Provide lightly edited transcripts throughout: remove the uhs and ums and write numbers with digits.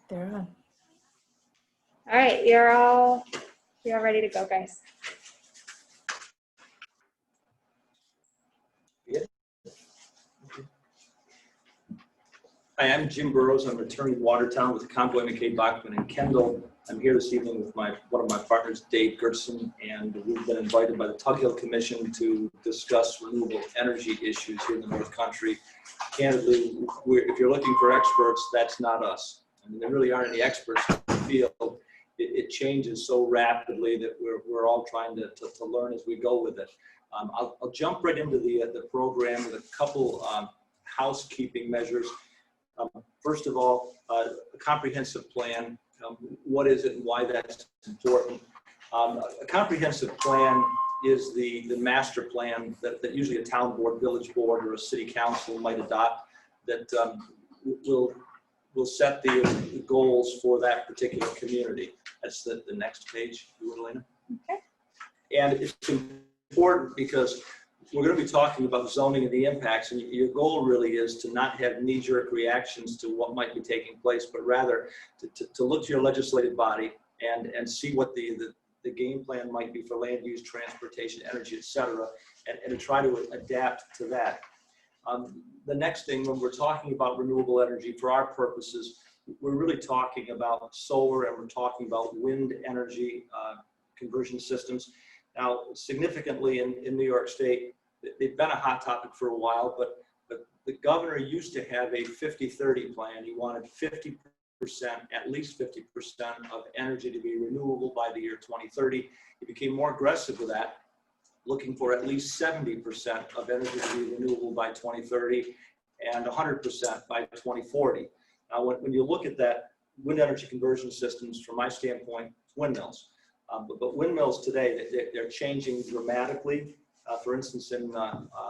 They're on. All right, you're all ready to go, guys. Hi, I'm Jim Burrows. I'm an attorney in Watertown with Convoy McKay, Bachman and Kendall. I'm here this evening with one of my partners, Dave Gertson, and we've been invited by the Tug Hill Commission to discuss renewable energy issues here in the North Country. Candidly, if you're looking for experts, that's not us. I mean, there really aren't any experts in the field. It changes so rapidly that we're all trying to learn as we go with it. I'll jump right into the program with a couple housekeeping measures. First of all, a comprehensive plan. What is it and why that's important? A comprehensive plan is the master plan that usually a town board, village board, or a city council might adopt that will set the goals for that particular community. That's the next page, Elena. Okay. And it's important because we're going to be talking about zoning and the impacts, and your goal really is to not have knee-jerk reactions to what might be taking place, but rather to look to your legislative body and see what the game plan might be for land use, transportation, energy, et cetera, and to try to adapt to that. The next thing, when we're talking about renewable energy, for our purposes, we're really talking about solar and we're talking about wind energy conversion systems. Now, significantly in New York State, they've been a hot topic for a while, but the governor used to have a 50-30 plan. He wanted 50%, at least 50% of energy to be renewable by the year 2030. He became more aggressive with that, looking for at least 70% of energy to be renewable by 2030 and 100% by 2040. Now, when you look at that, wind energy conversion systems, from my standpoint, windmills. But windmills today, they're changing dramatically. For instance, in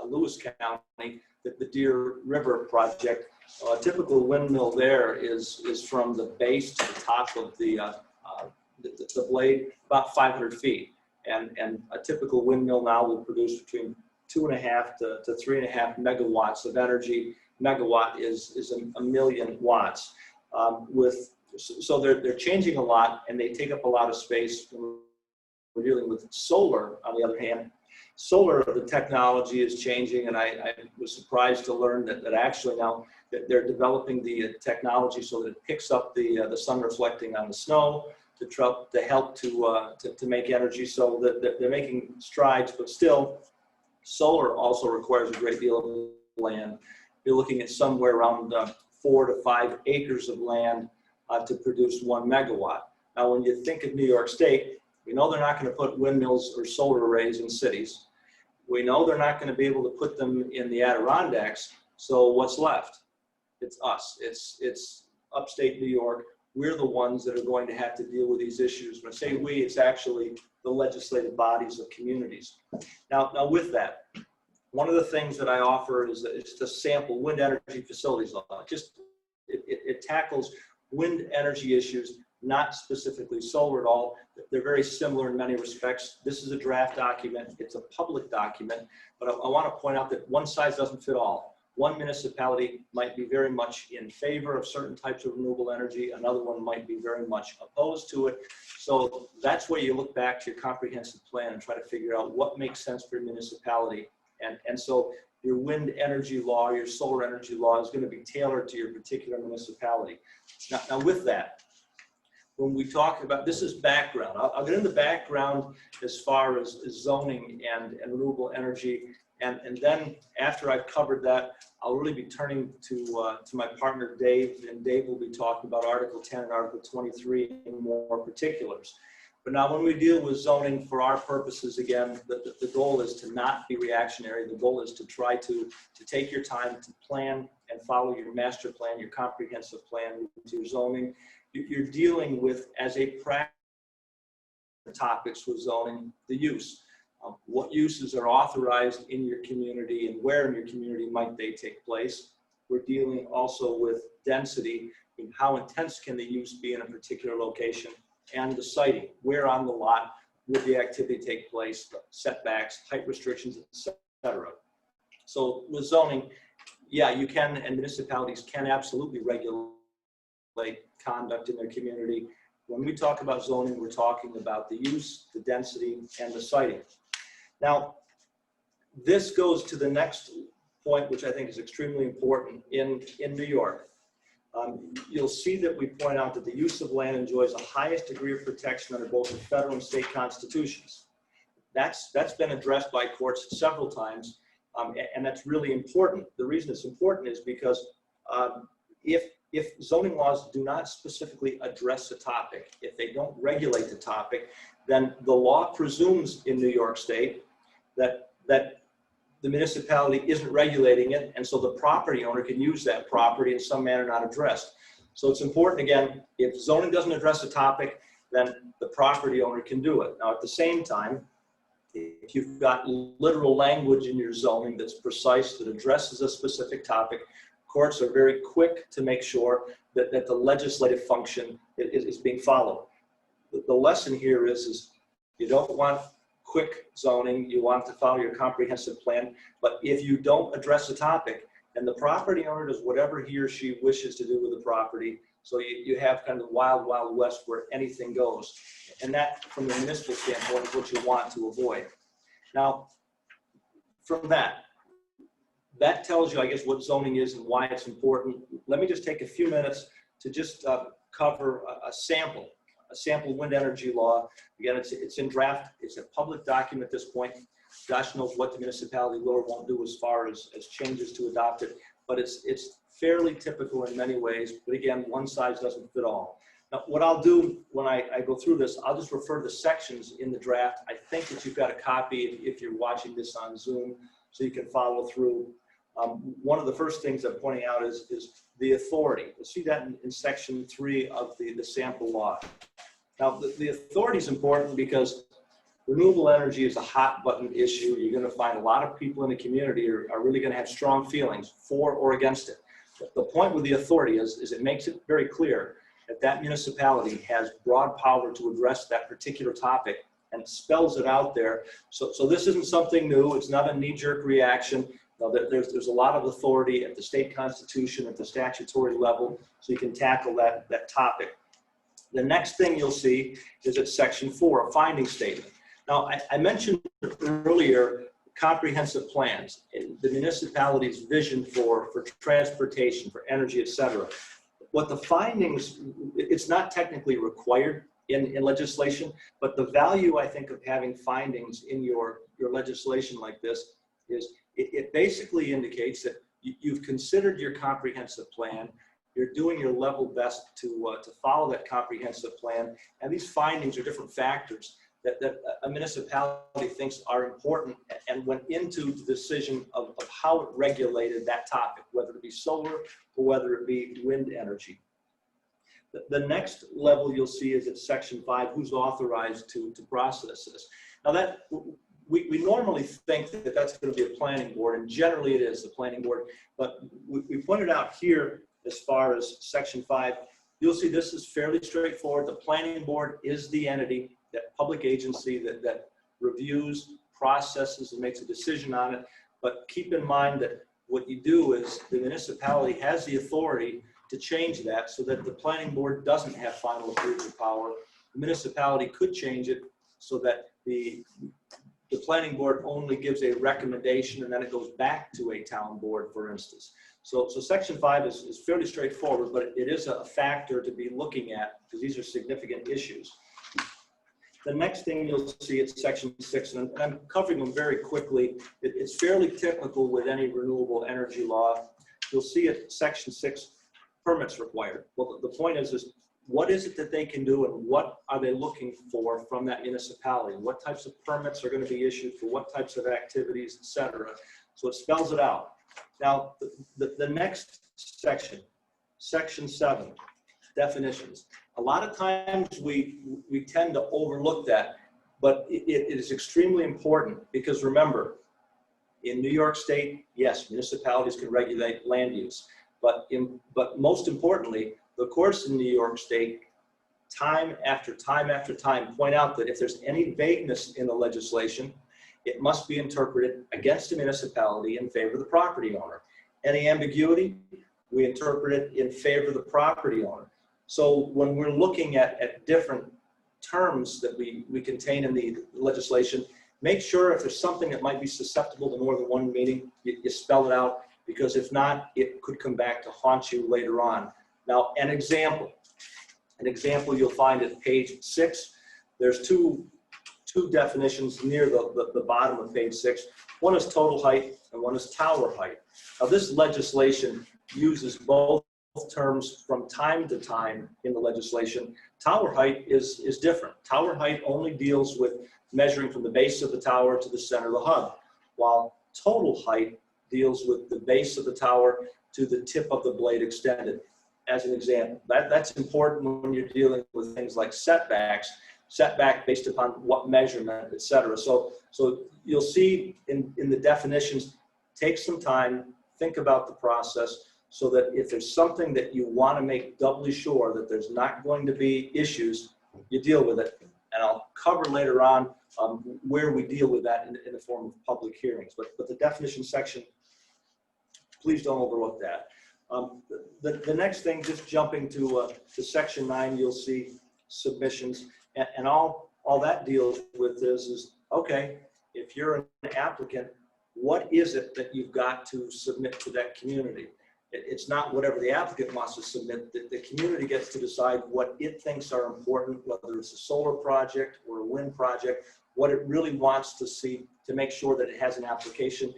Lewis County, the Deer River project, a typical windmill there is from the base to the top of the blade, about 500 feet. And a typical windmill now will produce between 2.5 to 3.5 megawatts of energy. Megawatt is a million watts. So they're changing a lot, and they take up a lot of space. We're dealing with solar, on the other hand. Solar, the technology is changing, and I was surprised to learn that actually now that they're developing the technology so that it picks up the sun reflecting on the snow to help to make energy. So that they're making strides, but still, solar also requires a great deal of land. You're looking at somewhere around 4 to 5 acres of land to produce 1 megawatt. Now, when you think of New York State, we know they're not going to put windmills or solar arrays in cities. We know they're not going to be able to put them in the Adirondacks. So what's left? It's us. It's upstate New York. We're the ones that are going to have to deal with these issues. When I say we, it's actually the legislative bodies of communities. Now with that, one of the things that I offer is to sample wind energy facilities law. It tackles wind energy issues, not specifically solar at all. They're very similar in many respects. This is a draft document. It's a public document, but I want to point out that one size doesn't fit all. One municipality might be very much in favor of certain types of renewable energy. Another one might be very much opposed to it. So that's where you look back to your comprehensive plan and try to figure out what makes sense for your municipality. And so your wind energy law, your solar energy law is going to be tailored to your particular municipality. Now with that, when we talk about, this is background. I'll get into background as far as zoning and renewable energy. And then after I've covered that, I'll really be turning to my partner, Dave, and Dave will be talking about Article 10 and Article 23 in more particulars. But now when we deal with zoning for our purposes, again, the goal is to not be reactionary. The goal is to try to take your time to plan and follow your master plan, your comprehensive plan, your zoning. You're dealing with, as a practice, topics with zoning, the use. What uses are authorized in your community and where in your community might they take place. We're dealing also with density and how intense can the use be in a particular location, and the siting, where on the lot would the activity take place, setbacks, height restrictions, etc. So with zoning, yeah, you can, and municipalities can absolutely regulate conduct in their community. When we talk about zoning, we're talking about the use, the density, and the siting. Now, this goes to the next point, which I think is extremely important in New York. You'll see that we point out that the use of land enjoys the highest degree of protection under both the federal and state constitutions. That's been addressed by courts several times, and that's really important. The reason it's important is because if zoning laws do not specifically address the topic, if they don't regulate the topic, then the law presumes in New York State that the municipality isn't regulating it, and so the property owner can use that property in some manner not addressed. So it's important, again, if zoning doesn't address the topic, then the property owner can do it. Now, at the same time, if you've got literal language in your zoning that's precise, that addresses a specific topic, courts are very quick to make sure that the legislative function is being followed. The lesson here is you don't want quick zoning, you want to follow your comprehensive plan, but if you don't address the topic, then the property owner does whatever he or she wishes to do with the property. So you have kind of the wild, wild west where anything goes. And that, from the municipal standpoint, is what you want to avoid. Now, from that tells you, I guess, what zoning is and why it's important. Let me just take a few minutes to just cover a sample wind energy law. Again, it's in draft. It's a public document at this point. Gosh knows what the municipality will or won't do as far as changes to adopt it, but it's fairly typical in many ways. But again, one size doesn't fit all. Now, what I'll do when I go through this, I'll just refer to the sections in the draft. I think that you've got a copy if you're watching this on Zoom, so you can follow through. One of the first things I'm pointing out is the authority. You'll see that in section 3 of the sample law. Now, the authority is important because renewable energy is a hot button issue. You're going to find a lot of people in the community are really going to have strong feelings for or against it. The point with the authority is it makes it very clear that municipality has broad power to address that particular topic and spells it out there. So this isn't something new. It's not a knee-jerk reaction. No, there's a lot of authority at the state constitution, at the statutory level, so you can tackle that topic. The next thing you'll see is at section 4, a finding statement. Now, I mentioned earlier comprehensive plans, the municipality's vision for transportation, for energy, et cetera. What the findings, it's not technically required in legislation, but the value, I think, of having findings in your legislation like this is it basically indicates that you've considered your comprehensive plan, you're doing your level best to follow that comprehensive plan, and these findings are different factors that a municipality thinks are important and went into the decision of how it regulated that topic, whether it be solar or whether it be wind energy. The next level you'll see is at section 5, who's authorized to process this. Now that we normally think that that's going to be a planning board, and generally it is the planning board, but we pointed out here as far as section 5, you'll see this is fairly straightforward. The planning board is the entity, that public agency that reviews, processes, and makes a decision on it. But keep in mind that what you do is the municipality has the authority to change that so that the planning board doesn't have final approval power. The municipality could change it so that the planning board only gives a recommendation and then it goes back to a town board, for instance. So section 5 is fairly straightforward, but it is a factor to be looking at because these are significant issues. The next thing you'll see is section 6, and I'm covering them very quickly. It's fairly typical with any renewable energy law. You'll see at section 6, permits required. Well, the point is what is it that they can do and what are they looking for from that municipality? What types of permits are going to be issued for what types of activities, et cetera. So it spells it out. Now, the next section, section 7, definitions. A lot of times we tend to overlook that, but it is extremely important because remember, in New York State, yes, municipalities can regulate land use, but most importantly, the courts in New York State, time after time after time, point out that if there's any vagueness in the legislation, it must be interpreted against the municipality in favor of the property owner. Any ambiguity, we interpret it in favor of the property owner. So when we're looking at different terms that we contain in the legislation, make sure if there's something that might be susceptible to more than one meaning, you spell it out, because if not, it could come back to haunt you later on. Now, an example you'll find at page 6. There's two definitions near the bottom of page 6. One is total height and one is tower height. Now, this legislation uses both terms from time to time in the legislation. Tower height is different. Tower height only deals with measuring from the base of the tower to the center of the hub, while total height deals with the base of the tower to the tip of the blade extended. As an example, that's important when you're dealing with things like setback based upon what measurement, etc. So you'll see in the definitions, take some time, think about the process, so that if there's something that you want to make doubly sure that there's not going to be issues, you deal with it. And I'll cover later on where we deal with that in the form of public hearings. But the definition section, please don't overlook that. The next thing, just jumping to section 9, you'll see submissions, and all that deals with is okay, if you're an applicant, what is it that you've got to submit to that community? It's not whatever the applicant wants to submit. The community gets to decide what it thinks are important, whether it's a solar project or a wind project, what it really wants to see to make sure that it has an application,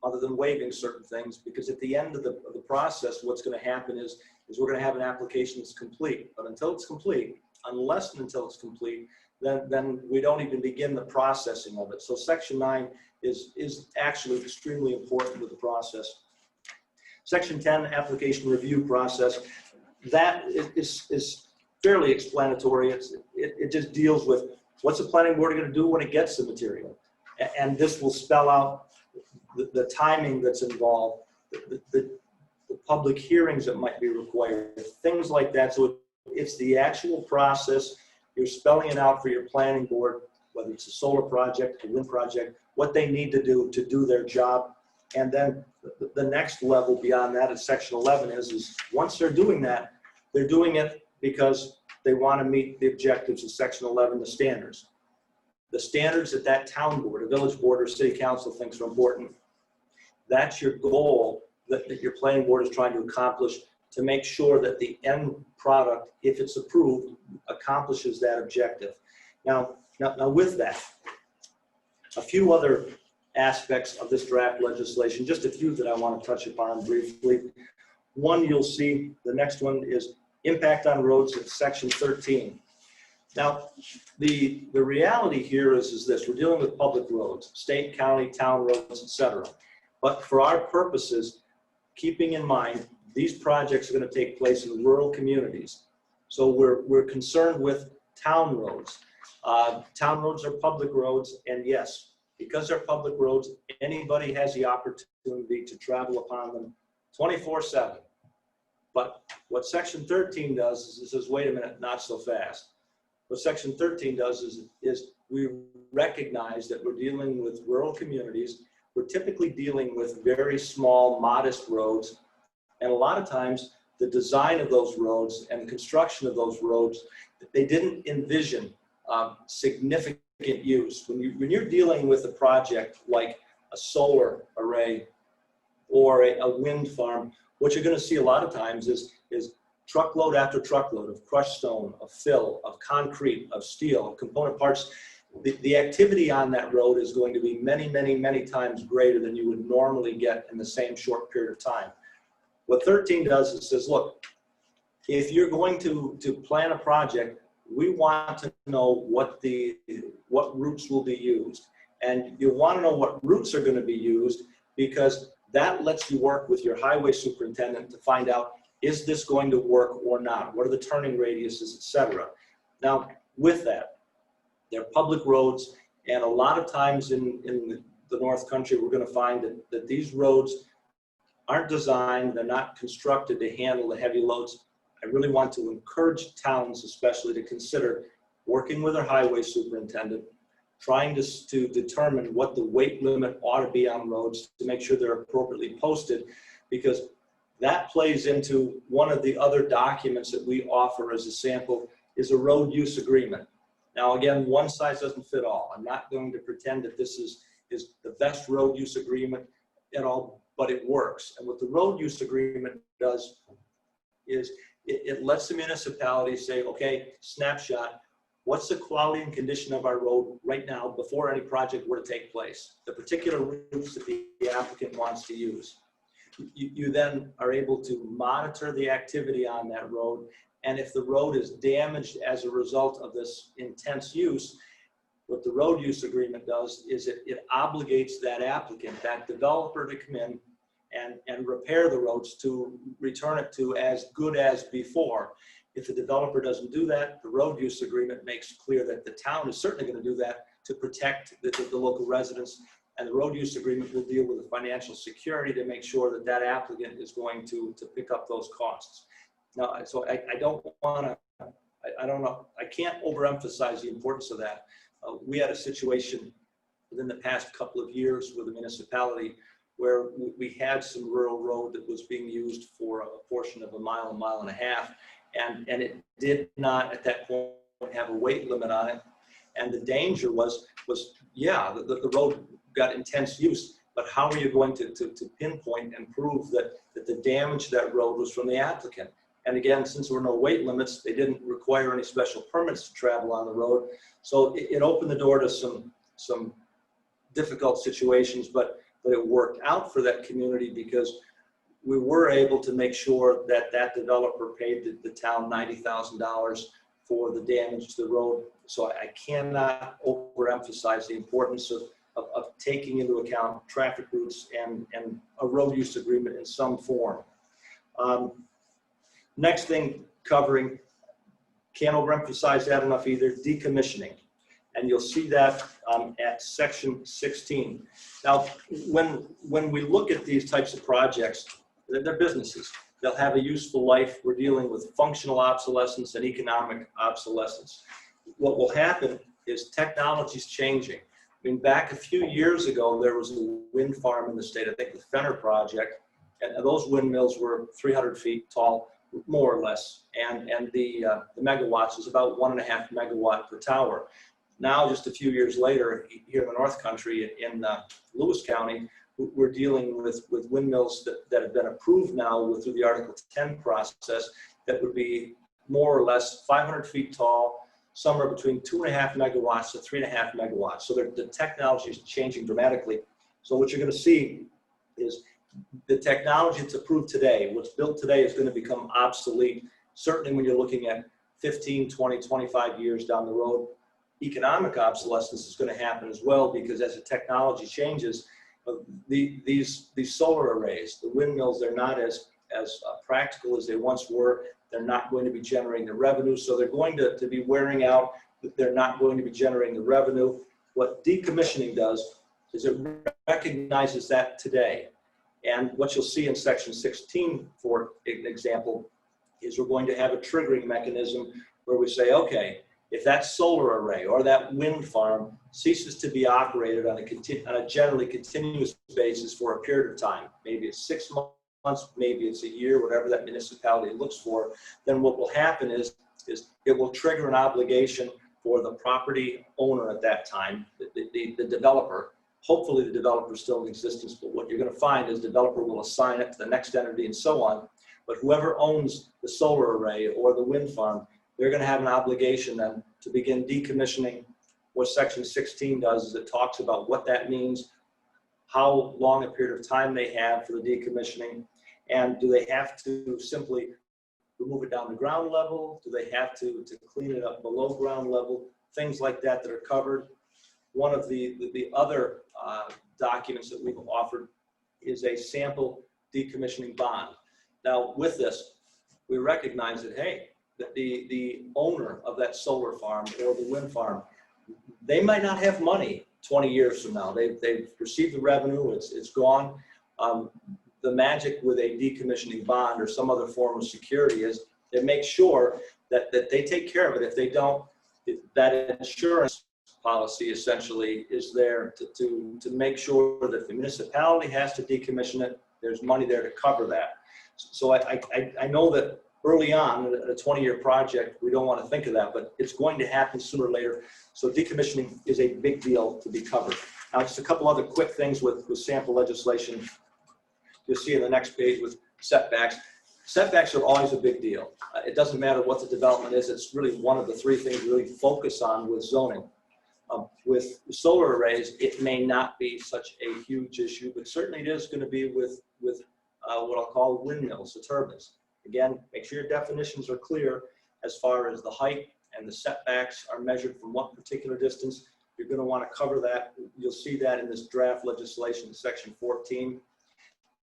other than waiving certain things, because at the end of the process, what's going to happen is we're going to have an application that's complete. But until it's complete, unless and until it's complete, then we don't even begin the processing of it. So section 9 is actually extremely important with the process. Section 10, application review process, that is fairly explanatory. It just deals with what's the planning board going to do when it gets the material. And this will spell out the timing that's involved, the public hearings that might be required, things like that. So it's the actual process. You're spelling it out for your planning board, whether it's a solar project, a wind project, what they need to do their job. And then the next level beyond that is section 11 is once they're doing that, they're doing it because they want to meet the objectives of section 11, the standards. The standards that that town board, a village board, or city council thinks are important. That's your goal that your planning board is trying to accomplish, to make sure that the end product, if it's approved, accomplishes that objective. Now with that, a few other aspects of this draft legislation, just a few that I want to touch upon briefly. One, you'll see, the next one is impact on roads in section 13. Now, the reality here is this: we're dealing with public roads, state, county, town roads, etc. But for our purposes, keeping in mind these projects are going to take place in rural communities, so we're concerned with town roads. Town roads are public roads, and yes, because they're public roads, anybody has the opportunity to travel upon them 24/7. But what section 13 does is it says, wait a minute, not so fast. What section 13 does is we recognize that we're dealing with rural communities. We're typically dealing with very small, modest roads. And a lot of times the design of those roads and the construction of those roads, they didn't envision significant use. When you're dealing with a project like a solar array or a wind farm, what you're going to see a lot of times is truckload after truckload of crushed stone, of fill, of concrete, of steel, of component parts. The activity on that road is going to be many, many, many times greater than you would normally get in the same short period of time. What 13 does is says, look, if you're going to plan a project, we want to know what routes will be used. And you want to know what routes are going to be used, because that lets you work with your highway superintendent to find out, is this going to work or not? What are the turning radiuses, etc. Now, with that, they're public roads, and a lot of times in the North Country, we're going to find that these roads aren't designed, they're not constructed to handle the heavy loads. I really want to encourage towns especially to consider working with their highway superintendent, trying to determine what the weight limit ought to be on roads to make sure they're appropriately posted, because That plays into one of the other documents that we offer as a sample is a road use agreement. Now, again, one size doesn't fit all. I'm not going to pretend that this is the best road use agreement at all, but it works. And what the road use agreement does is it lets the municipality say, okay, snapshot, what's the quality and condition of our road right now before any project were to take place? The particular routes that the applicant wants to use. You then are able to monitor the activity on that road. And if the road is damaged as a result of this intense use, what the road use agreement does is it obligates that applicant, that developer, to come in and repair the roads to return it to as good as before. If the developer doesn't do that, the road use agreement makes clear that the town is certainly going to do that to protect the local residents. And the road use agreement will deal with the financial security to make sure that that applicant is going to pick up those costs. Now, so I don't want to, I don't know, I can't overemphasize the importance of that. We had a situation within the past couple of years with a municipality where we had some rural road that was being used for a portion of a mile and a half. And it did not at that point have a weight limit on it. And the danger was yeah, the road got intense use, but how are you going to pinpoint and prove that the damage to that road was from the applicant? And again, since there were no weight limits, they didn't require any special permits to travel on the road. So it opened the door to some difficult situations, but it worked out for that community because we were able to make sure that that developer paid the town $90,000 for the damage to the road. So I cannot overemphasize the importance of taking into account traffic routes and a road use agreement in some form. Next thing covering, can't overemphasize that enough either, decommissioning. And you'll see that at section 16. Now, when we look at these types of projects, they're businesses. They'll have a useful life. We're dealing with functional obsolescence and economic obsolescence. What will happen is technology's changing. I mean, back a few years ago, there was a wind farm in the state, I think the Fenner project, and those windmills were 300 feet tall, more or less, and the megawatts was about 1.5 megawatt per tower. Now, just a few years later, here in the North Country, in Lewis County, we're dealing with windmills that have been approved now through the Article 10 process that would be more or less 500 feet tall, somewhere between 2.5 megawatts to 3.5 megawatts. So the technology is changing dramatically. So what you're going to see is the technology that's approved today, what's built today, is going to become obsolete. Certainly when you're looking at 15, 20, 25 years down the road. Economic obsolescence is going to happen as well, because as the technology changes, these solar arrays, the windmills, they're not as practical as they once were. They're not going to be generating the revenue, so they're going to be wearing out. They're not going to be generating the revenue. What decommissioning does is it recognizes that today. And what you'll see in section 16, for an example, is we're going to have a triggering mechanism where we say, okay, if that solar array or that wind farm ceases to be operated on a generally continuous basis for a period of time, maybe it's 6 months, maybe it's a year, whatever that municipality looks for, then what will happen is it will trigger an obligation for the property owner at that time, the developer. Hopefully the developer is still in existence, but what you're going to find is the developer will assign it to the next entity and so on. But whoever owns the solar array or the wind farm, they're going to have an obligation then to begin decommissioning. What section 16 does is it talks about what that means, how long a period of time they have for the decommissioning, and do they have to simply remove it down to ground level? Do they have to clean it up below ground level? Things like that are covered. One of the other documents that we've offered is a sample decommissioning bond. Now, with this, we recognize that, hey, that the owner of that solar farm or the wind farm, they might not have money 20 years from now. They've received the revenue, it's gone. The magic with a decommissioning bond or some other form of security is it makes sure that they take care of it. If they don't, that insurance policy essentially is there to make sure that if the municipality has to decommission it, there's money there to cover that. So I know that early on, in a 20-year project, we don't want to think of that, but it's going to happen sooner or later. So decommissioning is a big deal to be covered. Now, just a couple other quick things with sample legislation. You'll see in the next page with setbacks. Setbacks are always a big deal. It doesn't matter what the development is. It's really one of the three things we really focus on with zoning. With solar arrays, it may not be such a huge issue, but certainly it is going to be with what I'll call windmills, the turbines. Again, make sure your definitions are clear as far as the height and the setbacks are measured from what particular distance. You're going to want to cover that. You'll see that in this draft legislation, section 14.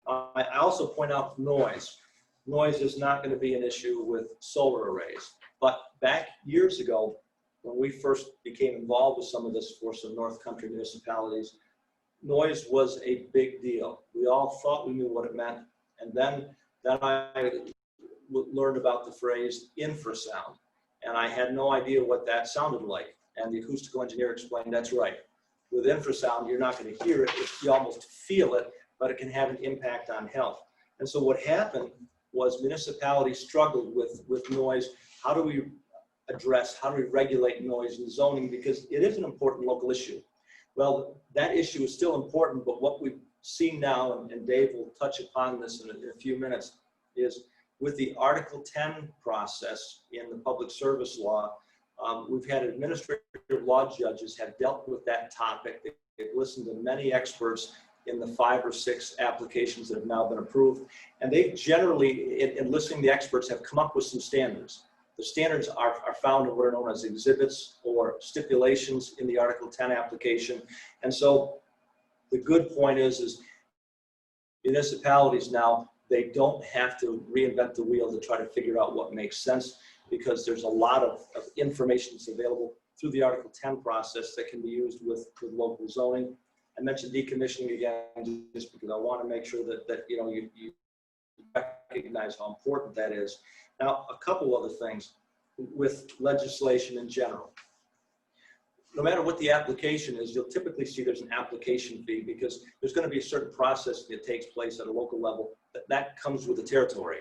I also point out noise. Noise is not going to be an issue with solar arrays. But back years ago, when we first became involved with some of this for some North Country municipalities, noise was a big deal. We all thought we knew what it meant. And then I learned about the phrase infrasound. And I had no idea what that sounded like. And the acoustical engineer explained, that's right. With infrasound, you're not going to hear it. You almost feel it, but it can have an impact on health. And so what happened was municipalities struggled with noise. How do we address, how do we regulate noise in zoning? Because it is an important local issue. Well, that issue is still important, but what we've seen now, and Dave will touch upon this in a few minutes, is with the Article 10 process in the public service law, we've had administrative law judges have dealt with that topic. They've listened to many experts in the 5 or 6 applications that have now been approved. And they generally, in listening to the experts, have come up with some standards. The standards are found in what are known as exhibits or stipulations in the Article 10 application. And so the good point is municipalities now, they don't have to reinvent the wheel to try to figure out what makes sense, because there's a lot of information that's available through the Article 10 process that can be used with local zoning. I mentioned decommissioning again, just because I want to make sure that you know, you recognize how important that is. Now, a couple other things with legislation in general. No matter what the application is, you'll typically see there's an application fee, because there's going to be a certain process that takes place at a local level that comes with the territory.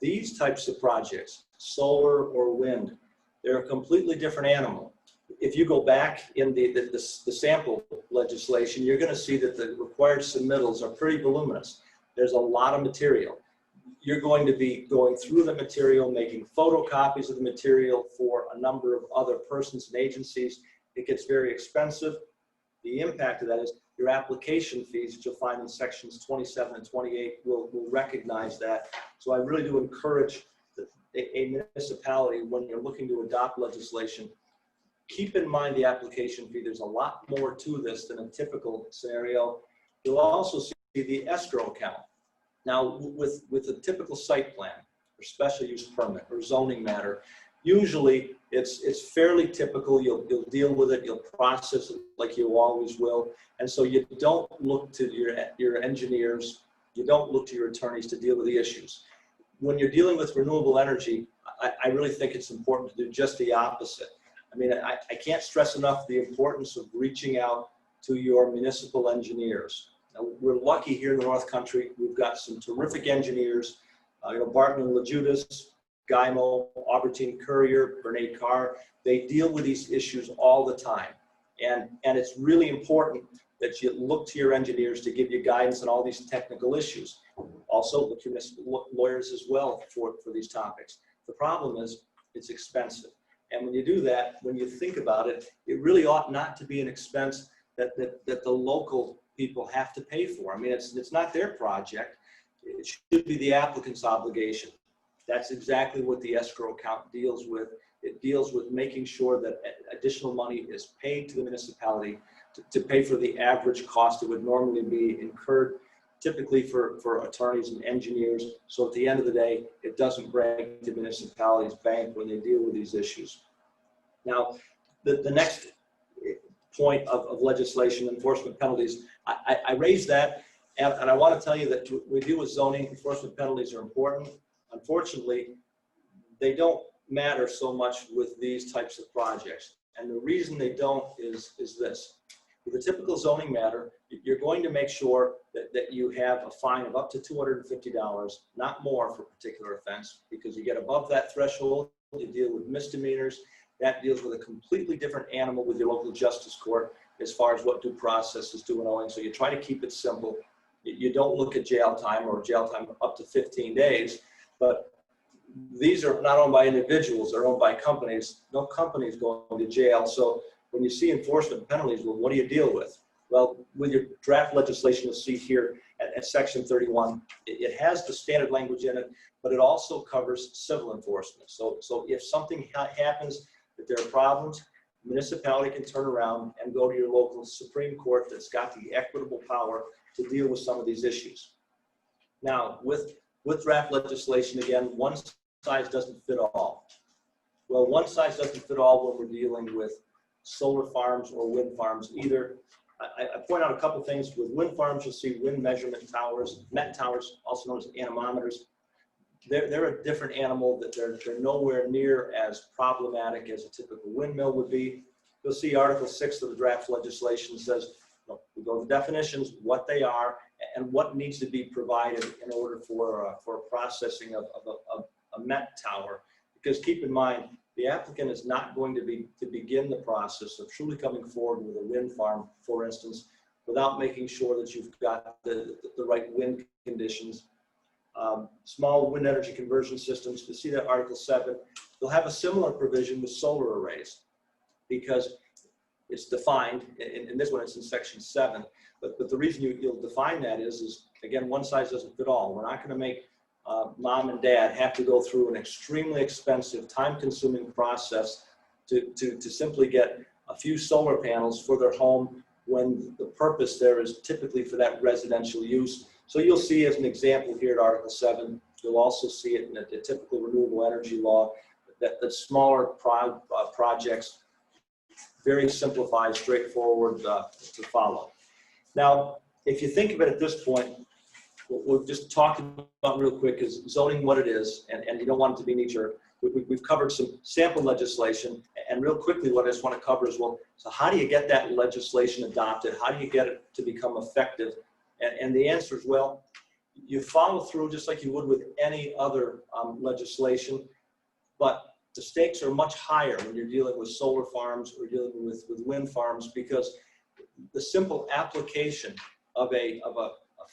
These types of projects, solar or wind, they're a completely different animal. If you go back in the sample legislation, you're going to see that the required submittals are pretty voluminous. There's a lot of material. You're going to be going through the material, making photocopies of the material for a number of other persons and agencies. It gets very expensive. The impact of that is your application fees that you'll find in sections 27 and 28 will recognize that. So I really do encourage a municipality, when you're looking to adopt legislation, keep in mind the application fee. There's a lot more to this than a typical scenario. You'll also see the escrow account. Now, with a typical site plan or special use permit or zoning matter, usually it's fairly typical. You'll deal with it, you'll process it like you always will. And so you don't look to your engineers, you don't look to your attorneys to deal with the issues. When you're dealing with renewable energy, I really think it's important to do just the opposite. I mean, I can't stress enough the importance of reaching out to your municipal engineers. Now, we're lucky here in the North Country. We've got some terrific engineers, you know, Barton and LaJudas, Gymo, Aubertine Courier, Bernard Carr. They deal with these issues all the time. And it's really important that you look to your engineers to give you guidance on all these technical issues. Also, look to municipal lawyers as well for these topics. The problem is it's expensive. And when you do that, when you think about it, it really ought not to be an expense that the local people have to pay for. I mean, it's not their project. It should be the applicant's obligation. That's exactly what the escrow account deals with. It deals with making sure that additional money is paid to the municipality to pay for the average cost that would normally be incurred, typically for attorneys and engineers. So at the end of the day, it doesn't break the municipality's bank when they deal with these issues. Now, the next point of legislation, enforcement penalties, I raised that, and I want to tell you that we deal with zoning. Enforcement penalties are important. Unfortunately, they don't matter so much with these types of projects. And the reason they don't is this. With a typical zoning matter, you're going to make sure that you have a fine of up to $250, not more for a particular offense, because you get above that threshold, you deal with misdemeanors. That deals with a completely different animal with your local justice court as far as what due process is due and owing. So you try to keep it simple. You don't look at jail time or jail time up to 15 days, but these are not owned by individuals, they're owned by companies. No company is going to jail. So when you see enforcement penalties, well, what do you deal with? Well, with your draft legislation, you'll see here at section 31, it has the standard language in it, but it also covers civil enforcement. So if something happens, that there are problems, municipality can turn around and go to your local Supreme Court that's got the equitable power to deal with some of these issues. Now, with draft legislation, again, one size doesn't fit all. Well, one size doesn't fit all when we're dealing with solar farms or wind farms either. I point out a couple things. With wind farms, you'll see wind measurement towers, MET towers, also known as anemometers. They're a different animal, that they're nowhere near as problematic as a typical windmill would be. You'll see Article 6 of the draft legislation says, we go to definitions, what they are, and what needs to be provided in order for processing of a MET tower. Because keep in mind, the applicant is not going to begin the process of truly coming forward with a wind farm, for instance, without making sure that you've got the right wind conditions. Small wind energy conversion systems, you see that Article 7, they'll have a similar provision with solar arrays, because it's defined, in this one it's in section 7, but the reason you'll define that is again, one size doesn't fit all. We're not going to make mom and dad have to go through an extremely expensive, time-consuming process to simply get a few solar panels for their home, when the purpose there is typically for that residential use. So you'll see, as an example here at Article 7, you'll also see it in the typical renewable energy law, that the smaller projects, very simplified, straightforward to follow. Now, if you think of it at this point, what we've just talked about real quick is zoning, what it is, and you don't want it to be knee-jerk. We've covered some sample legislation, and real quickly what I just want to cover is, well, so how do you get that legislation adopted? How do you get it to become effective? And the answer is, well, you follow through just like you would with any other legislation, but the stakes are much higher when you're dealing with solar farms or dealing with wind farms, because the simple application of a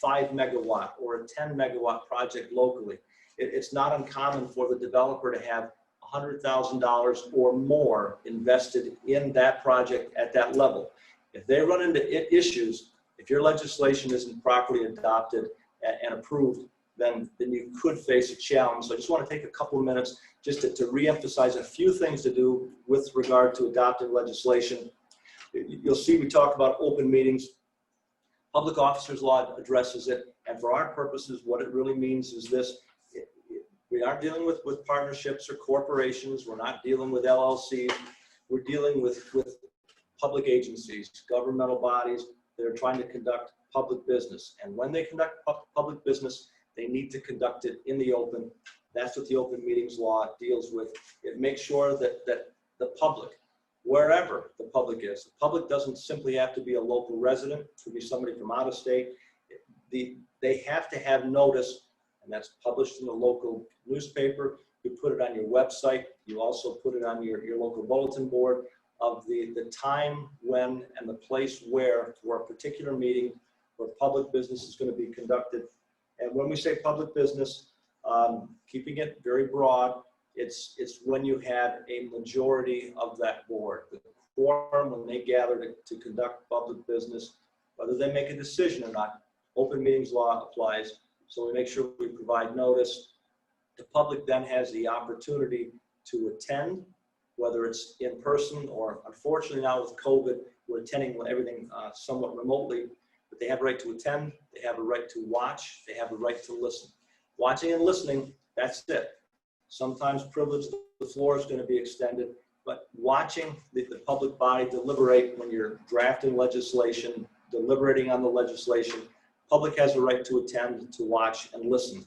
5 megawatt or a 10 megawatt project locally, it's not uncommon for the developer to have $100,000 or more invested in that project at that level. If they run into issues, if your legislation isn't properly adopted and approved, then you could face a challenge. So I just want to take a couple of minutes just to re-emphasize a few things to do with regard to adopting legislation. You'll see we talk about open meetings. Public Officers Law addresses it, and for our purposes, what it really means is this: we aren't dealing with partnerships or corporations. We're not dealing with LLCs. We're dealing with public agencies, governmental bodies that are trying to conduct public business. And when they conduct public business, they need to conduct it in the open. That's what the Open Meetings Law deals with. It makes sure that the public, wherever the public is, the public doesn't simply have to be a local resident. It could be somebody from out of state. They have to have notice, and that's published in the local newspaper. You put it on your website. You also put it on your local bulletin board of the time, when, and the place where for a particular meeting where public business is going to be conducted. And when we say public business, keeping it very broad, it's when you have a majority of that board. The quorum, when they gather to conduct public business, whether they make a decision or not, Open Meetings Law applies. So we make sure we provide notice. The public then has the opportunity to attend, whether it's in person or, unfortunately now with COVID, we're attending everything somewhat remotely, but they have a right to attend, they have a right to watch, they have a right to listen. Watching and listening, that's it. Sometimes privilege, the floor is going to be extended, but watching the public body deliberate when you're drafting legislation, deliberating on the legislation, public has a right to attend, to watch, and listen.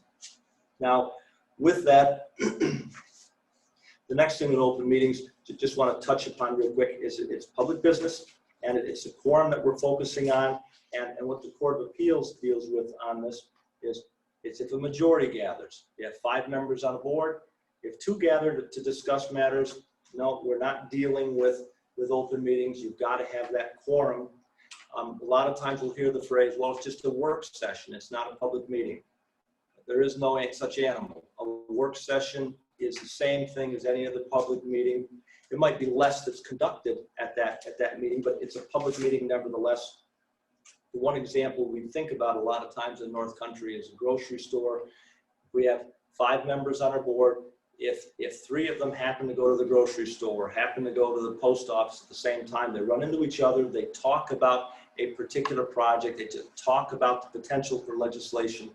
Now, with that, the next thing in open meetings, just want to touch upon real quick, is it's public business, and it's a quorum that we're focusing on. And what the Court of Appeals deals with on this is it's if a majority gathers. You have 5 members on a board. If 2 gather to discuss matters, no, we're not dealing with open meetings. You've got to have that quorum. A lot of times we'll hear the phrase, well, it's just a work session. It's not a public meeting. There is no such animal. A work session is the same thing as any other public meeting. It might be less that's conducted at that meeting, but it's a public meeting nevertheless. The one example we think about a lot of times in North Country is a grocery store. We have 5 members on our board. If 3 of them happen to go to the grocery store, happen to go to the post office at the same time, they run into each other, they talk about a particular project, they just talk about the potential for legislation.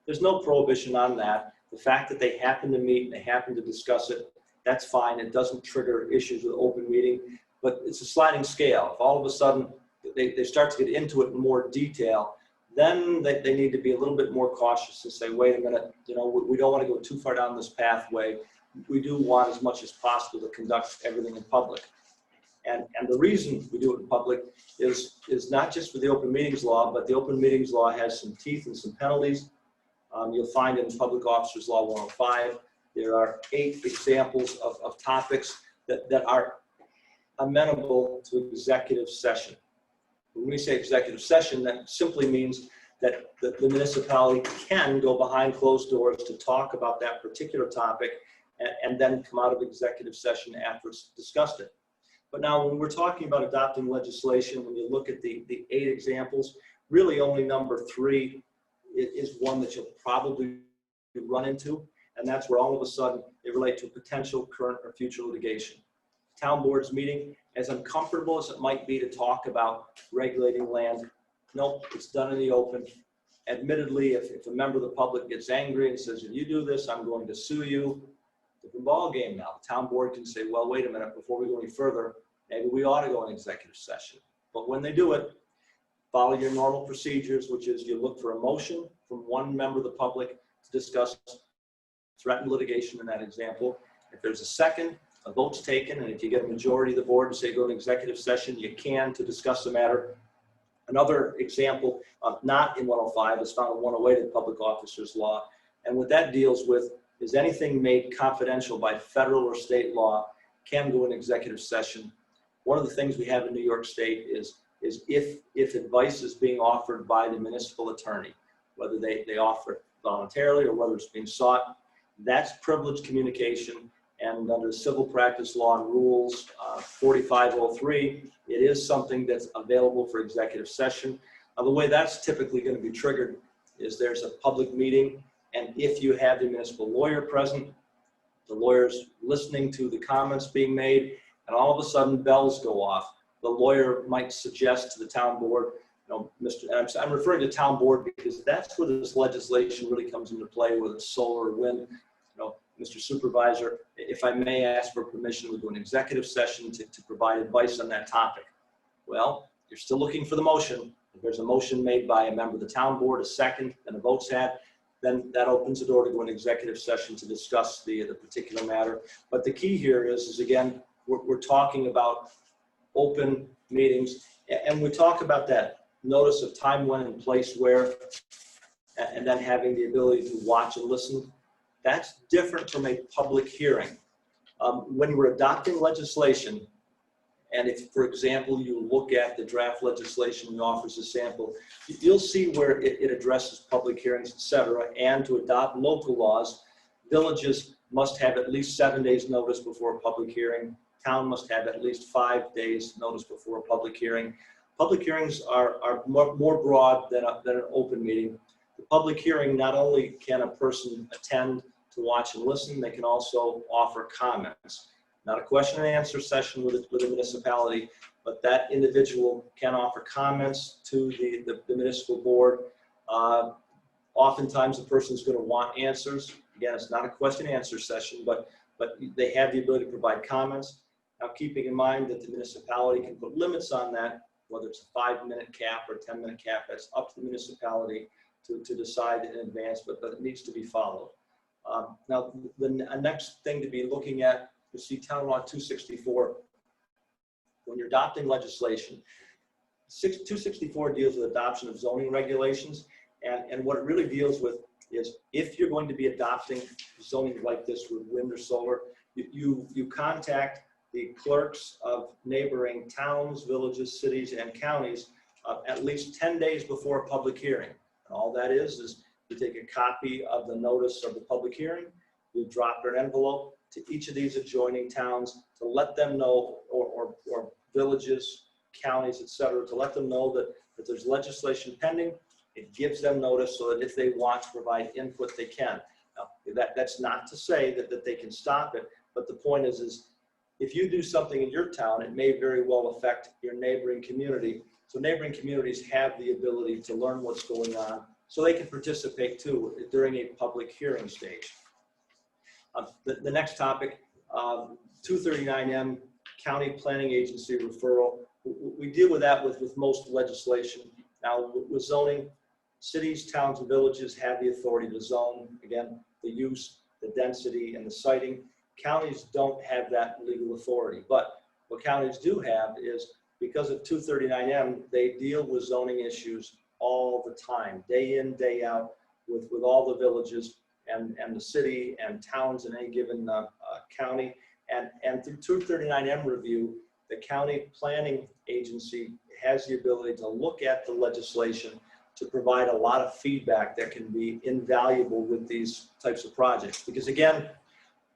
There's no prohibition on that. The fact that they happen to meet and they happen to discuss it, that's fine. It doesn't trigger issues with open meeting, but it's a sliding scale. If all of a sudden they start to get into it in more detail, then they need to be a little bit more cautious and say, wait a minute, you know, we don't want to go too far down this pathway. We do want as much as possible to conduct everything in public. And the reason we do it in public is not just for the open meetings law, but the open meetings law has some teeth and some penalties. You'll find in Public Officers Law 105, there are 8 examples of topics that are amenable to executive session. When we say executive session, that simply means that the municipality can go behind closed doors to talk about that particular topic and then come out of executive session after it's discussed it. But now when we're talking about adopting legislation, when you look at the 8 examples, really only number 3 is one that you'll probably run into, and that's where all of a sudden they relate to potential current or future litigation. Town board's meeting, as uncomfortable as it might be to talk about regulating land, nope, it's done in the open. Admittedly, if a member of the public gets angry and says, if you do this, I'm going to sue you, different ball game now. The town board can say, well, wait a minute, before we go any further, maybe we ought to go in executive session. But when they do it, follow your normal procedures, which is you look for a motion from one member of the public to discuss threatened litigation in that example. If there's a second, a vote's taken, and if you get a majority of the board to say go to executive session, you can to discuss the matter. Another example, not in 105, is found in 108 of the Public Officers Law. And what that deals with is anything made confidential by federal or state law can go in executive session. One of the things we have in New York State is if advice is being offered by the municipal attorney, whether they offer it voluntarily or whether it's being sought, that's privileged communication. And under Civil Practice Law and Rules 4503, it is something that's available for executive session. Now, the way that's typically going to be triggered is there's a public meeting, and if you have the municipal lawyer present, the lawyer's listening to the comments being made, and all of a sudden bells go off. The lawyer might suggest to the town board, you know, I'm referring to town board because that's where this legislation really comes into play, whether it's solar or wind. You know, Mr. Supervisor, if I may ask for permission to do an executive session to provide advice on that topic. Well, you're still looking for the motion. If there's a motion made by a member of the town board, a second, and a vote's had, then that opens the door to go in executive session to discuss the particular matter. But the key here is again, we're talking about open meetings, and we talk about that notice of time, when, and place where, and then having the ability to watch and listen. That's different from a public hearing. When we're adopting legislation, and if, for example, you look at the draft legislation that offers a sample, you'll see where it addresses public hearings, etc. And to adopt local laws, villages must have at least 7 days notice before a public hearing. Town must have at least 5 days notice before a public hearing. Public hearings are more broad than an open meeting. The public hearing, not only can a person attend to watch and listen, they can also offer comments. Not a question and answer session with a municipality, but that individual can offer comments to the municipal board. Oftentimes the person's going to want answers. Again, it's not a question and answer session, but they have the ability to provide comments. Now, keeping in mind that the municipality can put limits on that, whether it's a 5-minute cap or a 10-minute cap, that's up to the municipality to decide in advance, but it needs to be followed. Now, the next thing to be looking at, you see Town Law 264. When you're adopting legislation, 264 deals with adoption of zoning regulations, and what it really deals with is if you're going to be adopting zoning like this with wind or solar, you contact the clerks of neighboring towns, villages, cities, and counties at least 10 days before a public hearing. And all that is you take a copy of the notice of the public hearing, you drop an envelope to each of these adjoining towns to let them know, or villages, counties, et cetera, to let them know that there's legislation pending. It gives them notice so that if they want to provide input, they can. Now, that's not to say that they can stop it, but the point is if you do something in your town, it may very well affect your neighboring community. So neighboring communities have the ability to learn what's going on so they can participate too during a public hearing stage. The next topic, 239M, County Planning Agency referral. We deal with that with most legislation. Now with zoning, cities, towns, and villages have the authority to zone, again, the use, the density, and the siting. Counties don't have that legal authority, but what counties do have is, because of 239M, they deal with zoning issues all the time, day in, day out, with all the villages and the city and towns in any given county. And through 239M review, the county planning agency has the ability to look at the legislation to provide a lot of feedback that can be invaluable with these types of projects. Because again,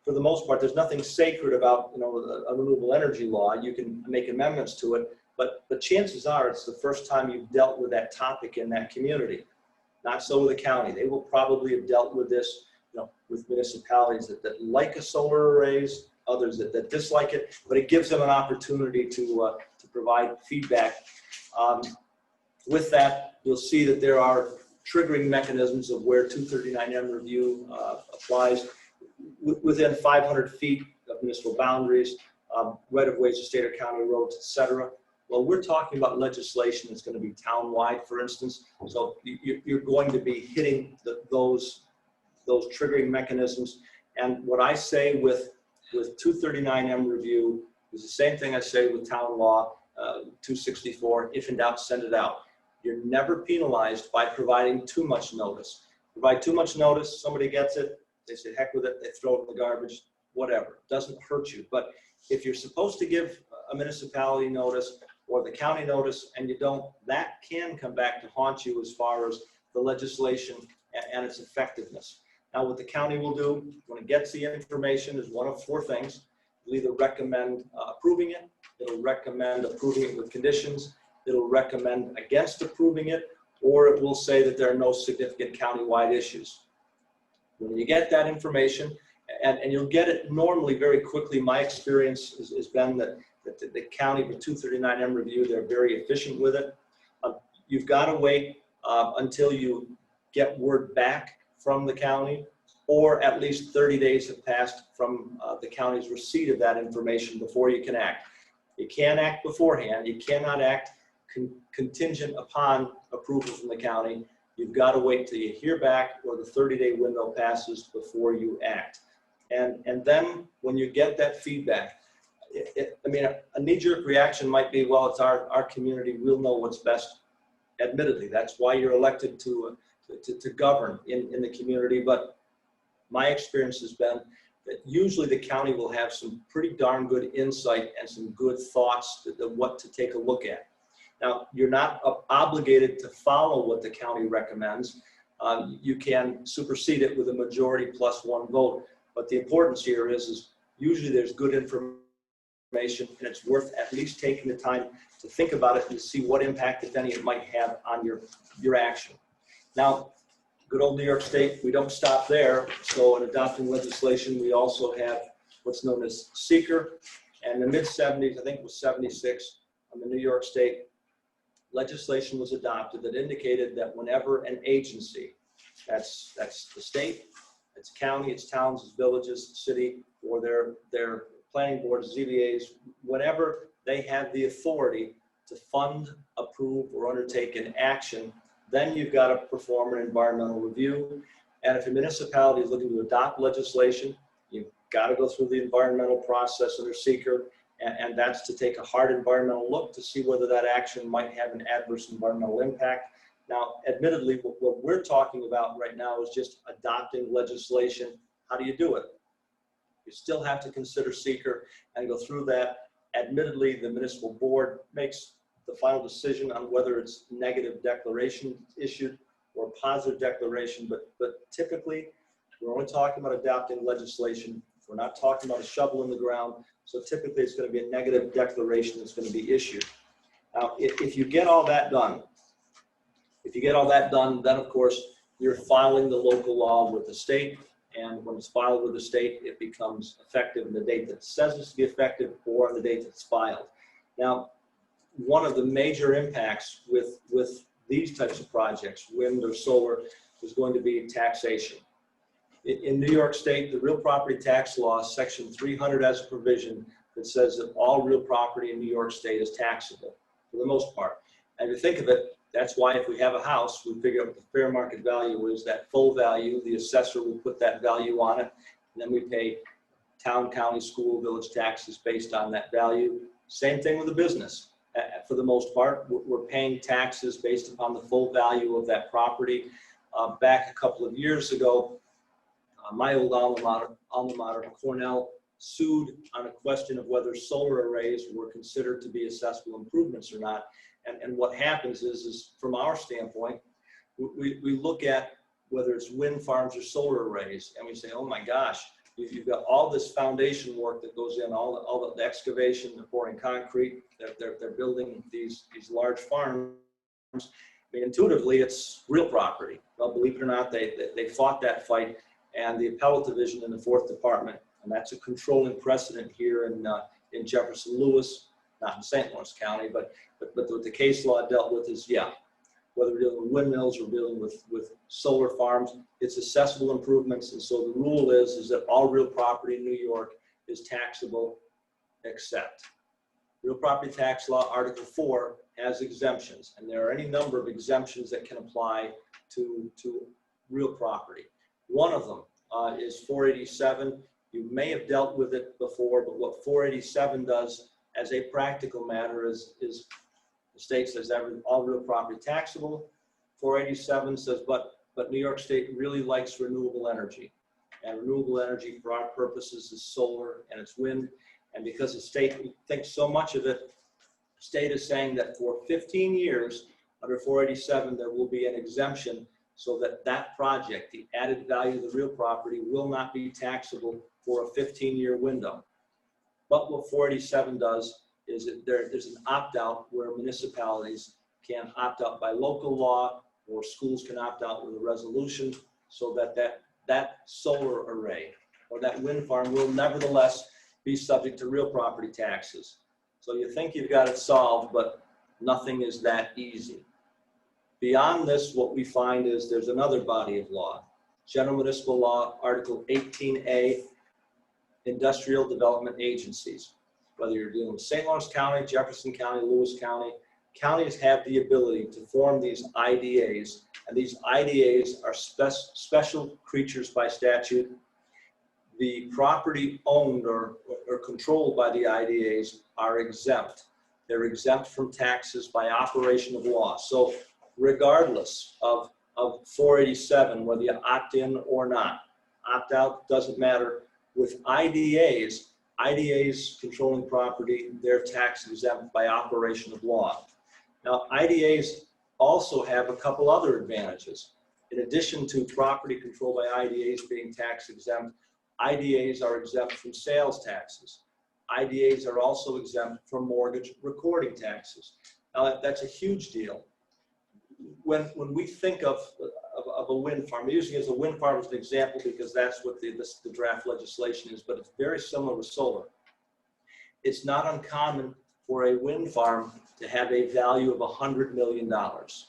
for the most part, there's nothing sacred about a renewable energy law. You can make amendments to it, but chances are it's the first time you've dealt with that topic in that community. Not so with the county. They will probably have dealt with this, with municipalities that like a solar arrays, others that dislike it, but it gives them an opportunity to provide feedback. With that, you'll see that there are triggering mechanisms of where 239M review applies within 500 feet of municipal boundaries, right-of-ways of state or county roads, et cetera. Well, we're talking about legislation that's going to be town-wide, for instance. So you're going to be hitting those triggering mechanisms. And what I say with 239M review is the same thing I say with town law 264. If in doubt, send it out. You're never penalized by providing too much notice. Provide too much notice, somebody gets it, they say heck with it, they throw it in the garbage, whatever. It doesn't hurt you. But if you're supposed to give a municipality notice or the county notice and you don't, that can come back to haunt you as far as the legislation and its effectiveness. Now, what the county will do when it gets the information is one of four things. It'll either recommend approving it, it'll recommend approving it with conditions, it'll recommend against approving it, or it will say that there are no significant countywide issues. When you get that information, and you'll get it normally very quickly, my experience has been that the county with 239M review, they're very efficient with it. You've got to wait until you get word back from the county, or at least 30 days have passed from the county's receipt of that information before you can act. You can't act beforehand. You cannot act contingent upon approval from the county. You've got to wait till you hear back or the 30-day window passes before you act. And then when you get that feedback, I mean, a knee-jerk reaction might be, well, it's our community, we'll know what's best. Admittedly, that's why you're elected to govern in the community. But my experience has been that usually the county will have some pretty darn good insight and some good thoughts of what to take a look at. Now, you're not obligated to follow what the county recommends. You can supersede it with a majority plus one vote. But the importance here is usually there's good information, and it's worth at least taking the time to think about it and see what impact, if any, it might have on your action. Now, good old New York State, we don't stop there. So in adopting legislation, we also have what's known as SEQR. And in the mid-70s, I think it was 76, on the New York State, legislation was adopted that indicated that whenever an agency, that's the state, it's county, it's towns, it's villages, city, or their planning boards, ZBAs, whenever they have the authority to fund, approve, or undertake an action, then you've got to perform an environmental review. And if a municipality is looking to adopt legislation, you've got to go through the environmental process under SEQR. and that's to take a hard environmental look to see whether that action might have an adverse environmental impact. Now, admittedly, what we're talking about right now is just adopting legislation. How do you do it? You still have to consider SEQR and go through that. Admittedly, the municipal board makes the final decision on whether it's negative declaration issued or positive declaration, but typically, we're only talking about adopting legislation. We're not talking about a shovel in the ground. So typically it's going to be a negative declaration that's going to be issued. Now, if you get all that done, then of course you're filing the local law with the state. And when it's filed with the state, it becomes effective on the date that it says it's to be effective or on the date that it's filed. Now, one of the major impacts with these types of projects, wind or solar, is going to be taxation. In New York State, the real property tax law, section 300 has a provision that says that all real property in New York State is taxable for the most part. And if you think of it, that's why if we have a house, we figure out what the fair market value is, that full value, the assessor will put that value on it, and then we pay town, county, school, village taxes based on that value. Same thing with the business. For the most part, we're paying taxes based upon the full value of that property. Back a couple of years ago, my old alma mater, Cornell, sued on a question of whether solar arrays were considered to be assessable improvements or not. And what happens is from our standpoint, we look at whether it's wind farms or solar arrays, and we say, oh my gosh, you've got all this foundation work that goes in, all the excavation, the pouring concrete, they're building these large farms. I mean, intuitively, it's real property. Well, believe it or not, they fought that fight. And the appellate division in the 4th Department, and that's a controlling precedent here in Jefferson Lewis, not in St. Lawrence County, but what the case law dealt with is, yeah, whether we're dealing with windmills or dealing with solar farms, it's assessable improvements. And so the rule is that all real property in New York is taxable, except real property tax law, Article 4 has exemptions, and there are any number of exemptions that can apply to real property. One of them is 487. You may have dealt with it before, but what 487 does as a practical matter is the state says all real property taxable. 487 says, but New York State really likes renewable energy. And renewable energy for our purposes is solar and it's wind. And because the state thinks so much of it, the state is saying that for 15 years under 487, there will be an exemption so that project, the added value of the real property, will not be taxable for a 15-year window. But what 487 does is that there's an opt-out where municipalities can opt out by local law, or schools can opt out with a resolution, so that solar array or that wind farm will nevertheless be subject to real property taxes. So you think you've got it solved, but nothing is that easy. Beyond this, what we find is there's another body of law. General Municipal Law, Article 18A, Industrial Development Agencies. Whether you're dealing with St. Lawrence County, Jefferson County, Lewis County, counties have the ability to form these IDAs, and these IDAs are special creatures by statute. The property owned or controlled by the IDAs are exempt. They're exempt from taxes by operation of law. So regardless of 487, whether you opt in or not, opt out, doesn't matter. With IDAs controlling property, they're tax exempt by operation of law. Now, IDAs also have a couple other advantages. In addition to property controlled by IDAs being tax exempt, IDAs are exempt from sales taxes. IDAs are also exempt from mortgage recording taxes. Now, that's a huge deal. When we think of a wind farm, using as a wind farm as an example because that's what the draft legislation is, but it's very similar with solar. It's not uncommon for a wind farm to have a value of $100 million. It's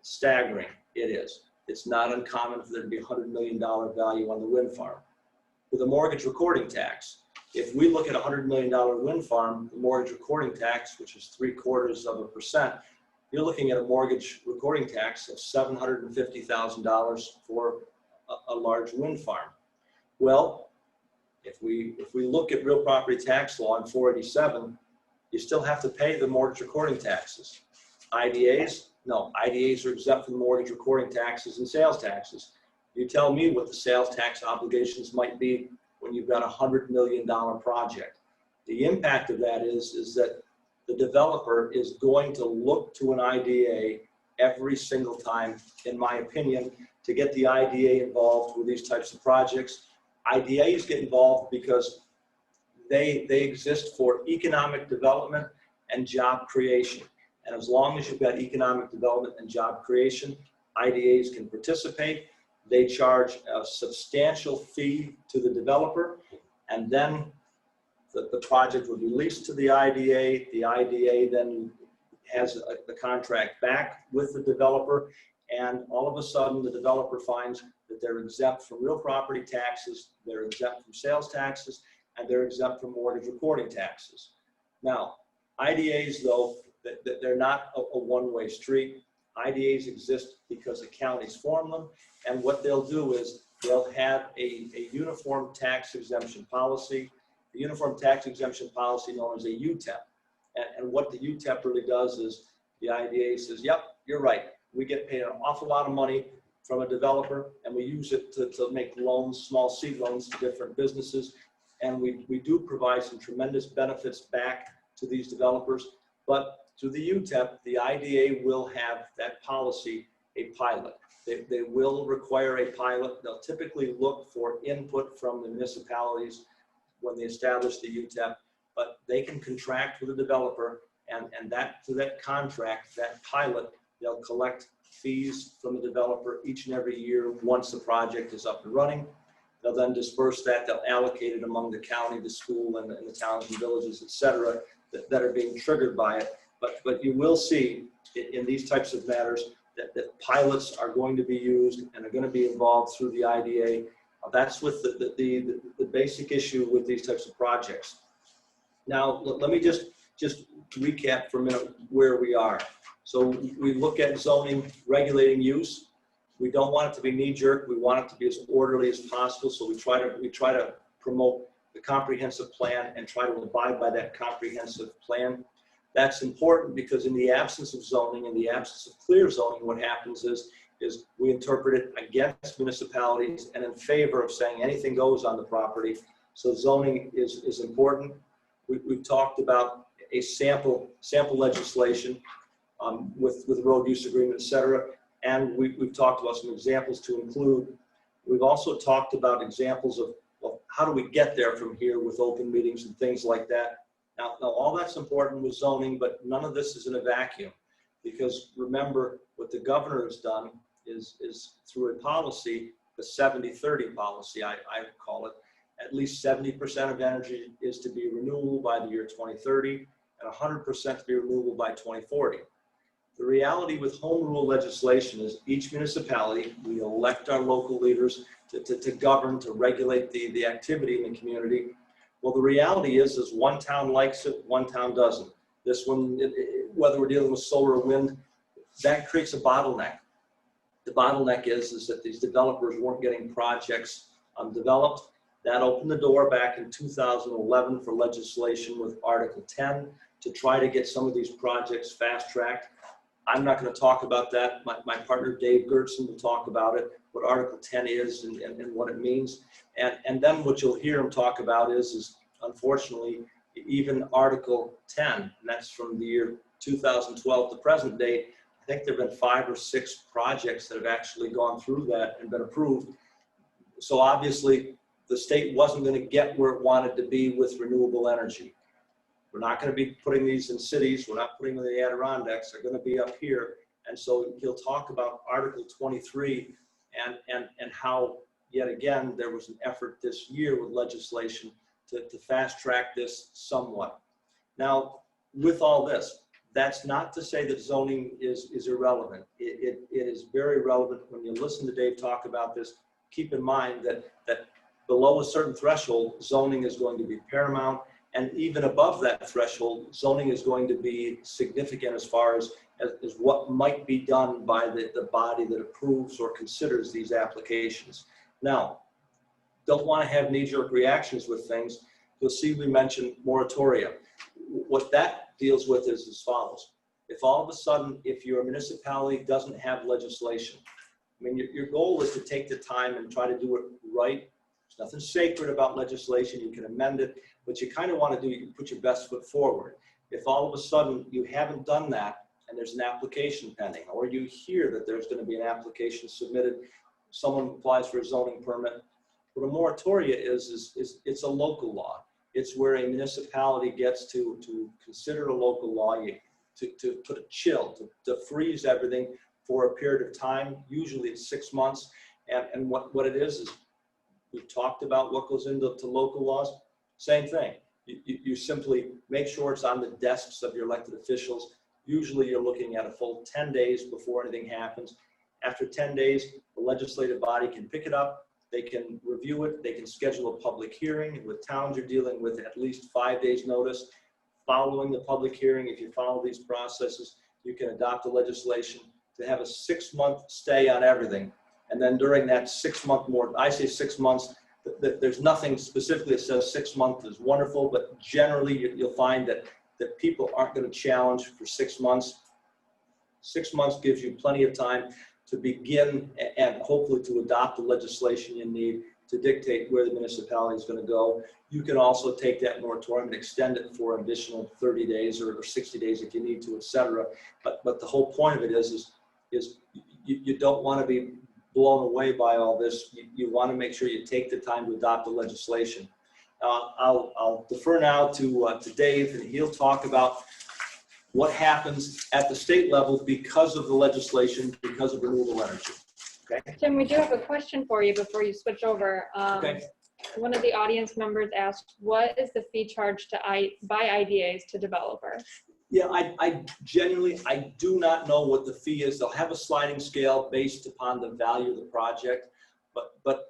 staggering, it is. It's not uncommon for there to be a $100 million value on the wind farm. With a mortgage recording tax, if we look at a $100 million wind farm, the mortgage recording tax, which is 0.75%, you're looking at a mortgage recording tax of $750,000 for a large wind farm. Well, If we look at real property tax law in 487, you still have to pay the mortgage recording taxes. IDAs, no, IDAs are exempt from mortgage recording taxes and sales taxes. You tell me what the sales tax obligations might be when you've got a $100 million project. The impact of that is that the developer is going to look to an IDA every single time, in my opinion, to get the IDA involved with these types of projects. IDAs get involved because they exist for economic development and job creation. And as long as you've got economic development and job creation, IDAs can participate. They charge a substantial fee to the developer, and then the project would be leased to the IDA. The IDA then has the contract back with the developer, and all of a sudden the developer finds that they're exempt from real property taxes, they're exempt from sales taxes, and they're exempt from mortgage recording taxes. Now, IDAs, though, they're not a one-way street. IDAs exist because the counties form them, and what they'll do is they'll have a uniform tax exemption policy, the uniform tax exemption policy known as a UTEP. And what the UTEP really does is the IDA says, yep, you're right. We get paid an awful lot of money from a developer, and we use it to make loans, small seed loans to different businesses. And we do provide some tremendous benefits back to these developers. But through the UTEP, the IDA will have that policy a pilot. They will require a pilot. They'll typically look for input from the municipalities when they establish the UTEP, but they can contract with the developer, and through that contract, that pilot, they'll collect fees from the developer each and every year once the project is up and running. They'll then disperse that, they'll allocate it among the county, the school, and the towns and villages, et cetera, that are being triggered by it. But you will see in these types of matters that pilots are going to be used and are going to be involved through the IDA. That's with the basic issue with these types of projects. Now, let me just recap for a minute where we are. So we look at zoning, regulating use. We don't want it to be knee-jerk. We want it to be as orderly as possible. So we try to promote the comprehensive plan and try to abide by that comprehensive plan. That's important because in the absence of zoning, in the absence of clear zoning, what happens is we interpret it against municipalities and in favor of saying anything goes on the property. So zoning is important. We've talked about a sample legislation with road use agreement, et cetera. And we've talked about some examples to include. We've also talked about examples of, well, how do we get there from here with open meetings and things like that. Now all that's important with zoning, but none of this is in a vacuum, because remember what the governor has done is through a policy, the 70-30 policy, I call it. At least 70% of energy is to be renewable by the year 2030 and 100% to be renewable by 2040. The reality with home rule legislation is each municipality, we elect our local leaders to govern, to regulate the activity in the community. Well, the reality is one town likes it, one town doesn't. This one, whether we're dealing with solar or wind, that creates a bottleneck. The bottleneck is that these developers weren't getting projects developed. That opened the door back in 2011 for legislation with Article 10 to try to get some of these projects fast-tracked. I'm not going to talk about that. My partner Dave Gertson will talk about it, what Article 10 is and what it means. And then what you'll hear him talk about is unfortunately, even Article 10, and that's from the year 2012 to present date, I think there have been 5 or 6 projects that have actually gone through that and been approved. So obviously, the state wasn't going to get where it wanted to be with renewable energy. We're not going to be putting these in cities. We're not putting them in the Adirondacks. They're going to be up here. And so he'll talk about Article 23 and how, yet again, there was an effort this year with legislation to fast track this somewhat. Now, with all this, that's not to say that zoning is irrelevant. It is very relevant. When you listen to Dave talk about this, keep in mind that below a certain threshold, zoning is going to be paramount. And even above that threshold, zoning is going to be significant as far as what might be done by the body that approves or considers these applications. Now, don't want to have knee-jerk reactions with things, you'll see we mentioned moratoria. What that deals with is as follows. If all of a sudden, if your municipality doesn't have legislation, I mean, your goal is to take the time and try to do it right. There's nothing sacred about legislation. You can amend it, but you kind of want to put your best foot forward. If all of a sudden you haven't done that and there's an application pending, or you hear that there's going to be an application submitted, someone applies for a zoning permit, what a moratoria is it's a local law. It's where a municipality gets to consider a local law, to put a chill, to freeze everything for a period of time. Usually it's 6 months. And what it is we've talked about what goes into local laws. Same thing. You simply make sure it's on the desks of your elected officials. Usually you're looking at a full 10 days before anything happens. After 10 days, the legislative body can pick it up. They can review it. They can schedule a public hearing. With towns, you're dealing with at least 5 days notice. Following the public hearing, if you follow these processes, you can adopt the legislation to have a 6-month stay on everything. And then during that 6 month I say 6 months, there's nothing specifically that says 6 months is wonderful, but generally you'll find that people aren't going to challenge for 6 months. 6 months gives you plenty of time to begin and hopefully to adopt the legislation you need to dictate where the municipality is going to go. You can also take that moratorium and extend it for an additional 30 days or 60 days if you need to, et cetera. But the whole point of it is you don't want to be blown away by all this. You want to make sure you take the time to adopt the legislation. I'll defer now to Dave, and he'll talk about what happens at the state level because of the legislation, because of renewable energy. Okay. Jim, we do have a question for you before you switch over. Okay. One of the audience members asked, what is the fee charged by IDAs to developers? Yeah, I genuinely do not know what the fee is. They'll have a sliding scale based upon the value of the project, but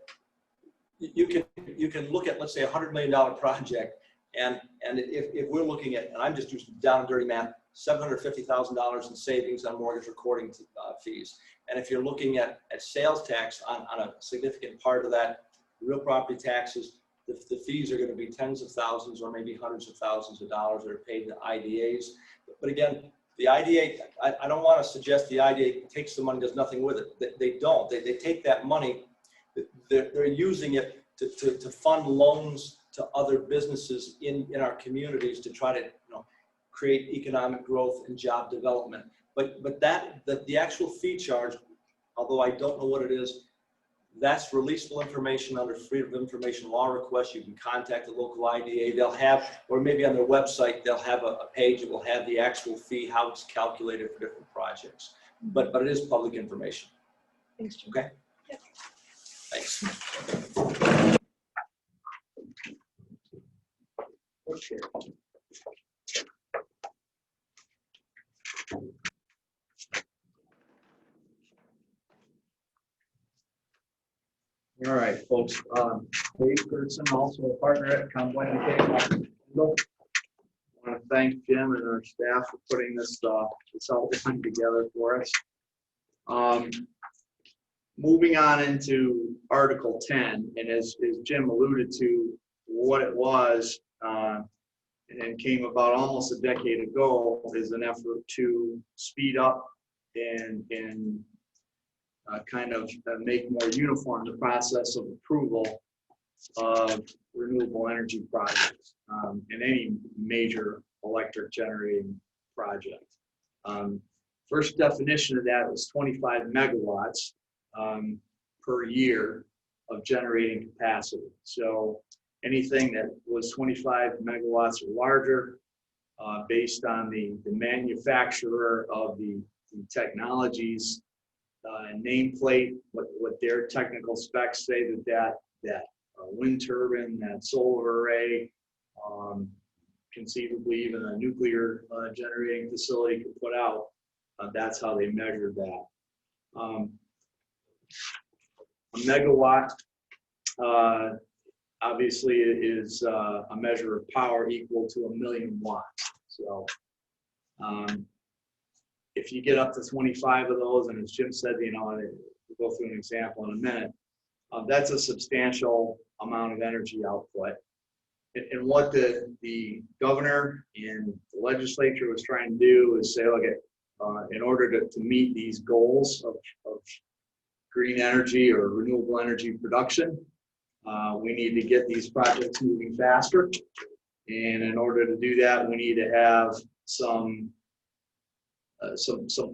you can look at, let's say, $100 million project, and if we're looking at, and I'm just using down and dirty math, $750,000 in savings on mortgage recording fees. And if you're looking at sales tax on a significant part of that, real property taxes, the fees are going to be tens of thousands or maybe hundreds of thousands of dollars that are paid to IDAs. But again, the IDA, I don't want to suggest the IDA takes the money, does nothing with it. They don't. They take that money, they're using it to fund loans to other businesses in our communities to try to create economic growth and job development. But the actual fee charge, although I don't know what it is, that's releasable information under Freedom of Information Law request. You can contact the local IDA. They'll have, or maybe on their website, they'll have a page that will have the actual fee, how it's calculated for different projects. But it is public information. Thanks, Jim. Okay? Yeah. Thanks. Okay. All right, folks. Dave Gertson, also a partner at Conway & Kay. I want to thank Jim and our staff for putting this all together for us. Moving on into Article 10, and as Jim alluded to, what it was, and came about almost a decade ago, is an effort to speed up and kind of make more uniform the process of approval of renewable energy projects in any major electric generating project. First definition of that was 25 megawatts per year of generating capacity. So anything that was 25 megawatts or larger, based on the manufacturer of the technologies nameplate, what their technical specs say that wind turbine, that solar array, conceivably even a nuclear generating facility could put out. That's how they measured that. A megawatt obviously is a measure of power equal to 1,000,000 watts. So if you get up to 25 of those, and as Jim said, we'll go through an example in a minute, that's a substantial amount of energy output. And what the governor and the legislature was trying to do is say, look, in order to meet these goals of green energy or renewable energy production, we need to get these projects moving faster. And in order to do that, we need to have some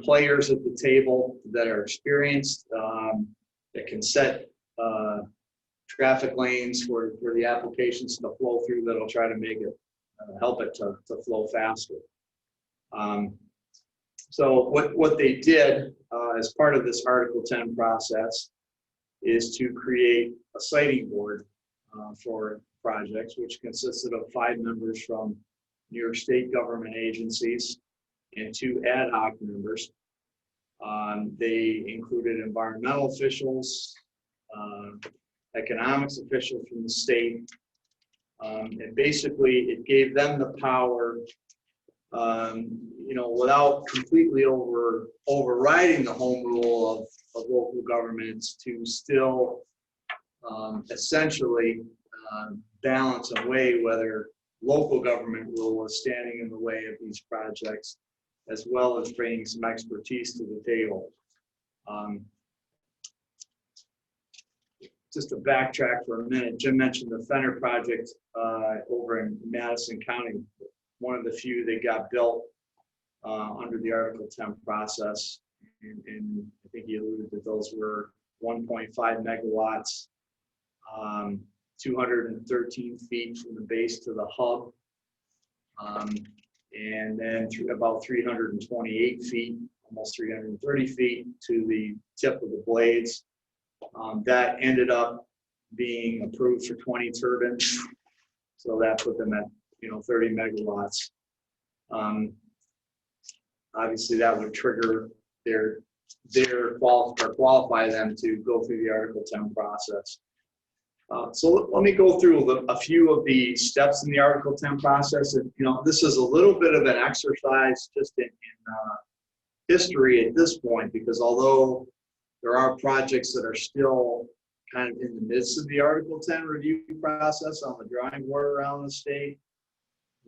players at the table that are experienced, that can set traffic lanes for the applications to flow through, that'll try to make it, help it to flow faster. So what they did as part of this Article 10 process is to create a siting board for projects, which consisted of 5 members from New York State government agencies and 2 ad hoc members. They included environmental officials, economics officials from the state, and basically it gave them the power, without completely overriding the home rule of local governments, to still essentially balance and weigh whether local government rule is standing in the way of these projects, as well as bringing some expertise to the table. Just to backtrack for a minute, Jim mentioned the Fenner project over in Madison County, one of the few that got built under the Article 10 process. And I think he alluded that those were 1.5 megawatts, 213 feet from the base to the hub, and then about 328 feet, almost 330 feet to the tip of the blades. That ended up being approved for 20 turbines, so that put them at 30 megawatts. Obviously, that would trigger qualify them to go through the Article 10 process. So let me go through a few of the steps in the Article 10 process. And this is a little bit of an exercise just in history at this point, because although there are projects that are still kind of in the midst of the Article 10 review process on the drawing board around the state,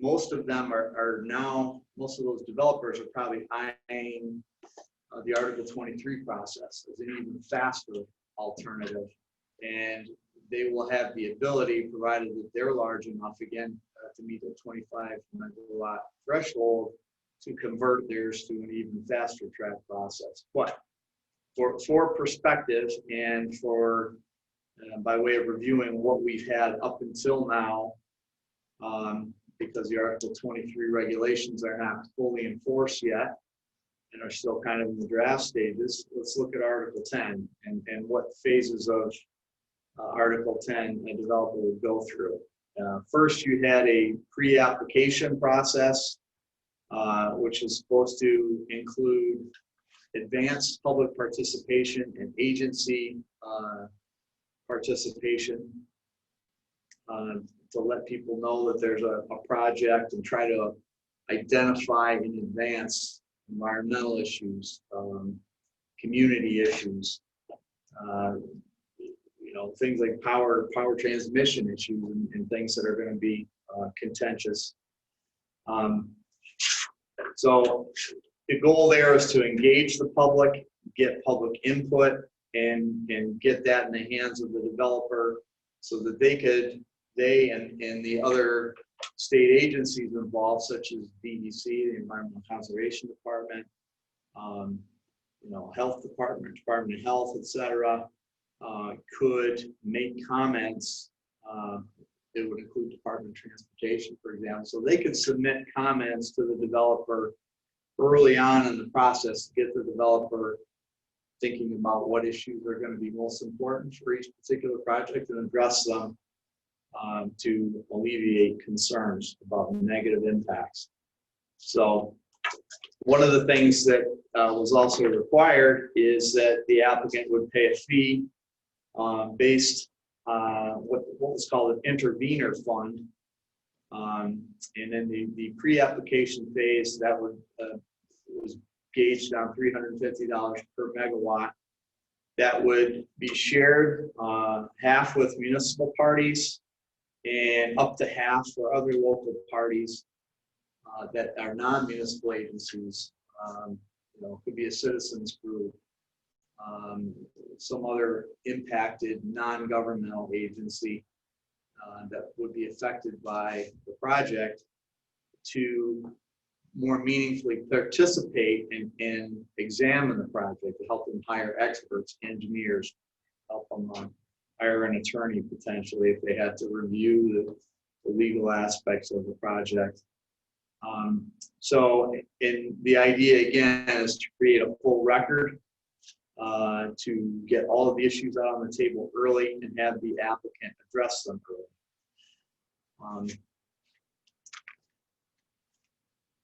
most of them are now, most of those developers are probably eyeing the Article 23 process as an even faster alternative. And they will have the ability, provided that they're large enough, again, to meet the 25 megawatt threshold, to convert theirs to an even faster track process. But for perspective and for by way of reviewing what we've had up until now, because the Article 23 regulations are not fully enforced yet and are still kind of in the draft stages, let's look at Article 10 and what phases of Article 10 a developer would go through. First, you had a pre-application process, which is supposed to include advanced public participation and agency participation, to let people know that there's a project and try to identify in advance environmental issues, community issues, things like power transmission issues and things that are going to be contentious. So the goal there is to engage the public, get public input, and get that in the hands of the developer so that they and the other state agencies involved, such as DEC, the Environmental Conservation Department, Health Department, Department of Health, etc., could make comments. It would include Department of Transportation, for example, so they could submit comments to the developer early on in the process to get the developer thinking about what issues are going to be most important for each particular project and address them to alleviate concerns about negative impacts. So one of the things that was also required is that the applicant would pay a fee based on what was called an intervenor fund. And then the pre-application phase, that was gauged on $350 per megawatt. that would be shared half with municipal parties and up to half for other local parties that are non-municipal agencies. You know, could be a citizens group, some other impacted non-governmental agency that would be affected by the project to more meaningfully participate and examine the project, to help them hire experts, engineers, help them hire an attorney potentially if they had to review the legal aspects of the project. So the idea again is to create a full record, to get all of the issues out on the table early and have the applicant address them early.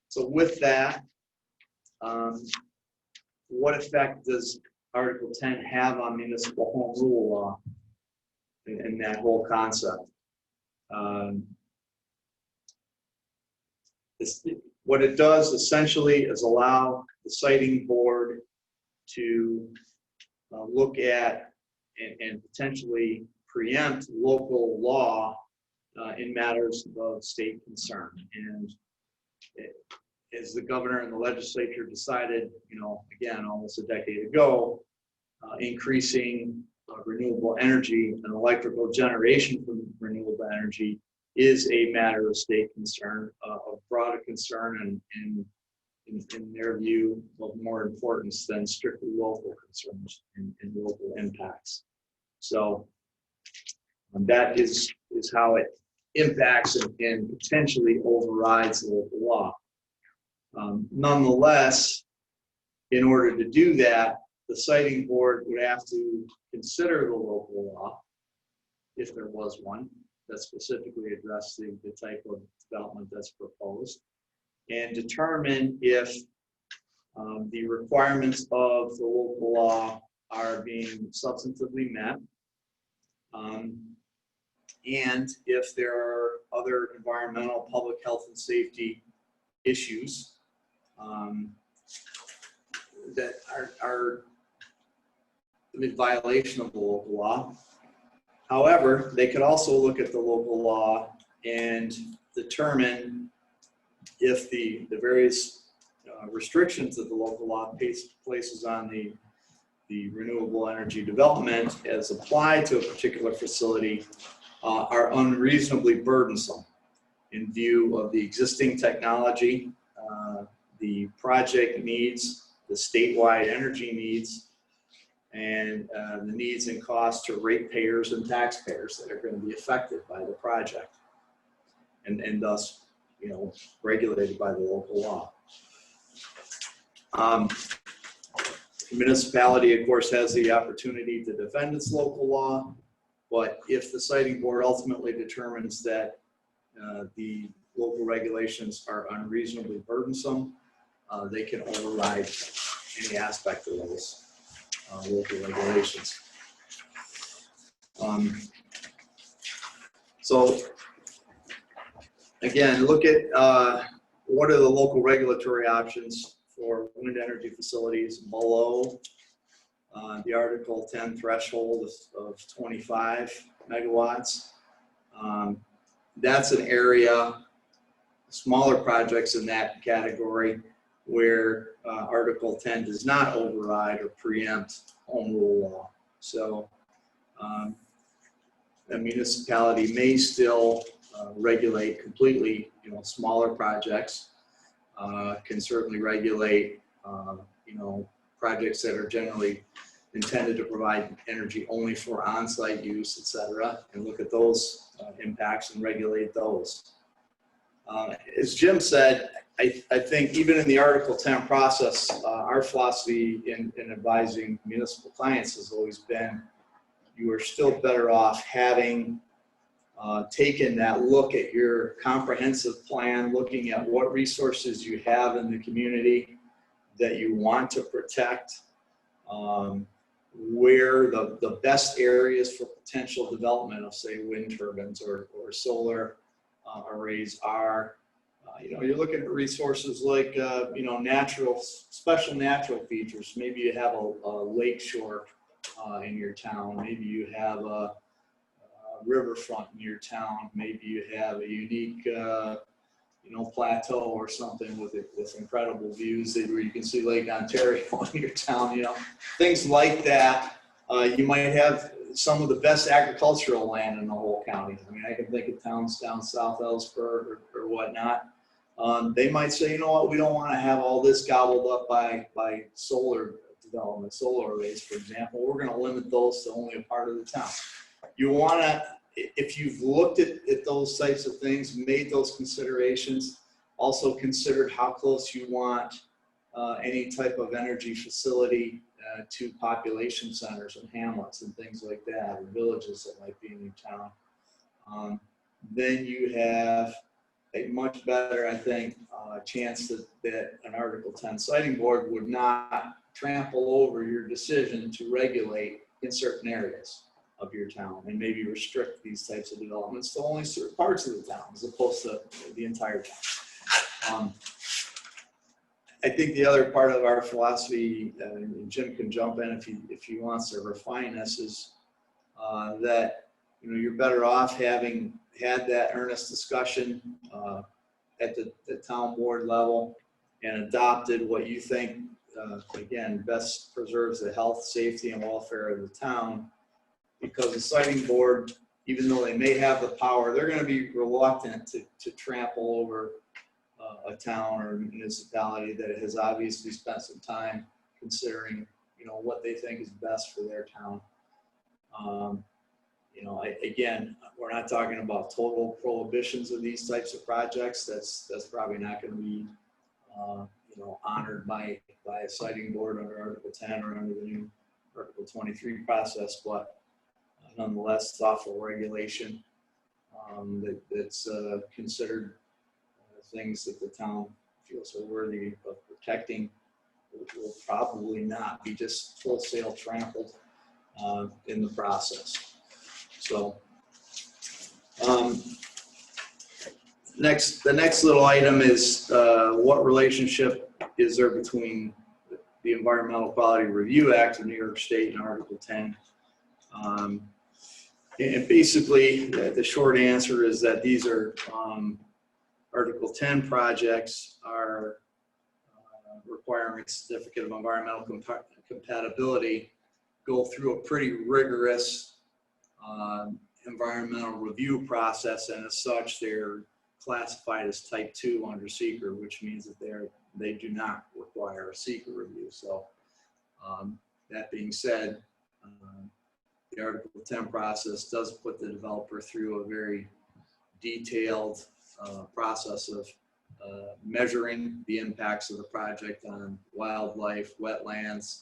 So with that, what effect does Article 10 have on municipal home rule law and that whole concept? What it does essentially is allow the siting board to look at and potentially preempt local law in matters of state concern. And as the governor and the legislature decided, you know, again, almost a decade ago, increasing renewable energy and electrical generation from renewable energy is a matter of state concern, of broader concern, and in their view, of more importance than strictly local concerns and local impacts. So that is how it impacts and potentially overrides the local law. Nonetheless, in order to do that, the siting board would have to consider the local law, if there was one, that specifically addressed the type of development that's proposed, and determine if the requirements of the local law are being substantively met, and if there are other environmental, public health, and safety issues that are in violation of the local law. However, they could also look at the local law and determine if the various restrictions that the local law places on the renewable energy development as applied to a particular facility are unreasonably burdensome in view of the existing technology, the project needs, the statewide energy needs, and the needs and costs to ratepayers and taxpayers that are going to be affected by the project, and thus, you know, regulated by the local law. The municipality, of course, has the opportunity to defend its local law, but if the siting board ultimately determines that the local regulations are unreasonably burdensome, they can override any aspect of those local regulations. So again, look at what are the local regulatory options for wind energy facilities below the Article 10 threshold of 25 megawatts. That's an area, smaller projects in that category, where Article 10 does not override or preempt home rule law. So a municipality may still regulate completely, you know, smaller projects, can certainly regulate, you know, projects that are generally intended to provide energy only for on-site use, et cetera, and look at those impacts and regulate those. As Jim said, I think even in the Article 10 process, our philosophy in advising municipal clients has always been, you are still better off having taken that look at your comprehensive plan, looking at what resources you have in the community that you want to protect, where the best areas for potential development of, say, wind turbines or solar arrays are. You know, you're looking at resources like, you know, special natural features. Maybe you have a lake shore in your town. Maybe you have a riverfront in your town. Maybe you have a unique, plateau or something with incredible views where you can see Lake Ontario in your town. Things like that. You might have some of the best agricultural land in the whole county. I mean, I can think of towns down south Ellsburg or whatnot. They might say, you know what, we don't want to have all this gobbled up by solar development, solar arrays, for example. We're going to limit those to only a part of the town. You want to, if you've looked at those types of things, made those considerations, also considered how close you want any type of energy facility to population centers and hamlets and things like that, or villages that might be in your town, then you have a much better, I think, chance that an Article 10 siting board would not trample over your decision to regulate in certain areas of your town and maybe restrict these types of developments to only certain parts of the town as opposed to the entire town. I think the other part of our philosophy, and Jim can jump in if he wants to refine this, is that you're better off having had that earnest discussion at the town board level and adopted what you think, again, best preserves the health, safety, and welfare of the town. Because the siting board, even though they may have the power, they're going to be reluctant to trample over a town or municipality that has obviously spent some time considering, what they think is best for their town. Again, we're not talking about total prohibitions of these types of projects. That's probably not going to be, honored by a siting board under Article 10 or under the new Article 23 process, but nonetheless, thoughtful regulation that's considered things that the town feels are worthy of protecting will probably not be just wholesale trampled in the process. So the next little item is what relationship is there between the Environmental Quality Review Act of New York State and Article 10? And basically, the short answer is that these are Article 10 projects are requiring a certificate of environmental compatibility, go through a pretty rigorous environmental review process, and as such, they're classified as Type 2 under SEQR, which means that they do not require a SEQR review. So that being said, the Article 10 process does put the developer through a very detailed process of measuring the impacts of the project on wildlife, wetlands,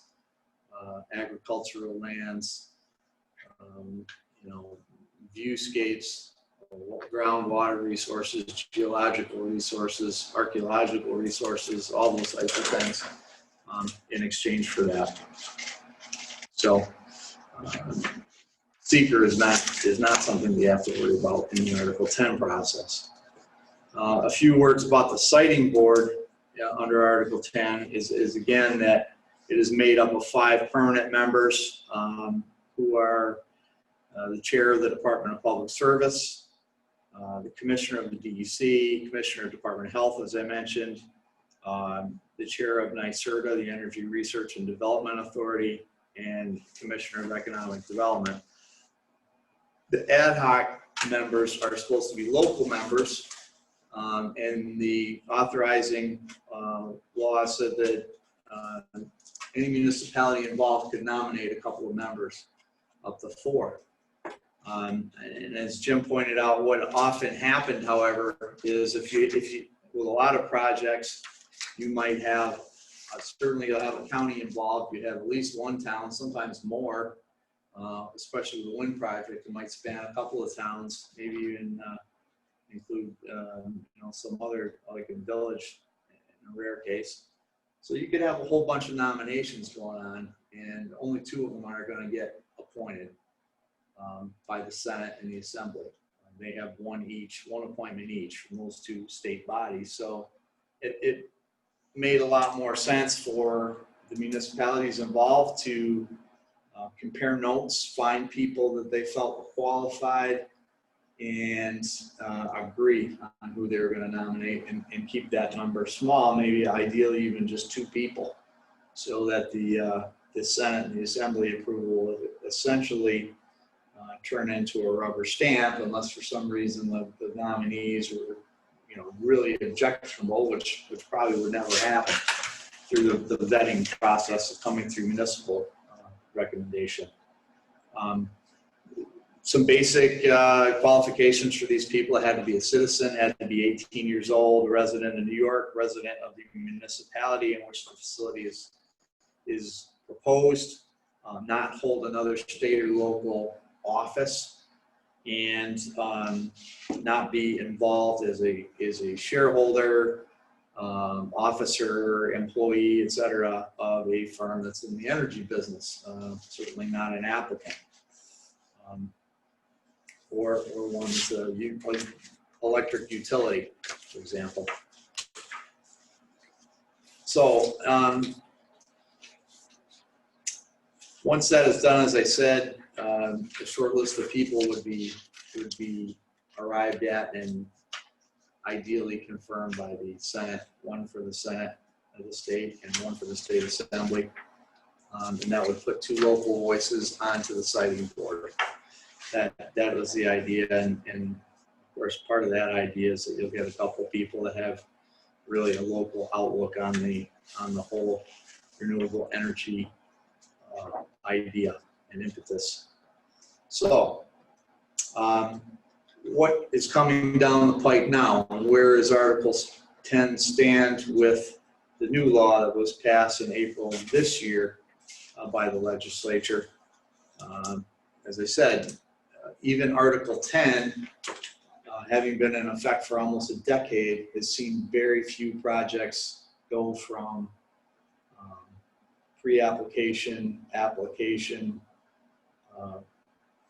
agricultural lands, viewscapes, groundwater resources, geological resources, archaeological resources, all those types of things in exchange for that. So SEQR is not something we have to worry about in the Article 10 process. A few words about the siting board under Article 10 is again that it is made up of 5 permanent members who are the chair of the Department of Public Service, the commissioner of the DEC, commissioner of Department of Health, as I mentioned, the chair of NYSERDA, the Energy Research and Development Authority, and commissioner of Economic Development. The ad hoc members are supposed to be local members, and the authorizing law said that any municipality involved could nominate a couple of members, up to 4. And as Jim pointed out, what often happened, however, is if you with a lot of projects, you might have certainly you'll have a county involved. You have at least one town, sometimes more. Especially with a wind project, it might span a couple of towns, maybe even include some other, like a village in a rare case. So you could have a whole bunch of nominations going on, and only 2 of them are going to get appointed by the Senate and the Assembly. They have one appointment each from those 2 state bodies. So it made a lot more sense for the municipalities involved to compare notes, find people that they felt were qualified, and agree on who they were going to nominate, and keep that number small, maybe ideally even just 2 people, so that the Senate and the Assembly approval will essentially turn into a rubber stamp, unless for some reason the nominees were, really objectionable, which probably would never happen through the vetting process of coming through municipal recommendation. Some basic qualifications for these people: it had to be a citizen, had to be 18 years old, resident of New York, resident of the municipality in which the facility is proposed, not hold another state or local office, and not be involved as a shareholder, officer, employee, etc., of a firm that's in the energy business. Certainly not an applicant. Or one that's a electric utility, for example. So once that is done, as I said, a short list of people would be arrived at and ideally confirmed by the Senate, 1 for the Senate of the state and 1 for the state assembly. And that would put 2 local voices onto the siting board. That was the idea, and of course part of that idea is that you'll get a couple people that have really a local outlook on the whole renewable energy idea and impetus. So what is coming down the pike now? Where is Article 10 stand with the new law that was passed in April of this year by the legislature? As I said, even Article 10, having been in effect for almost a decade, has seen very few projects go from pre-application, application,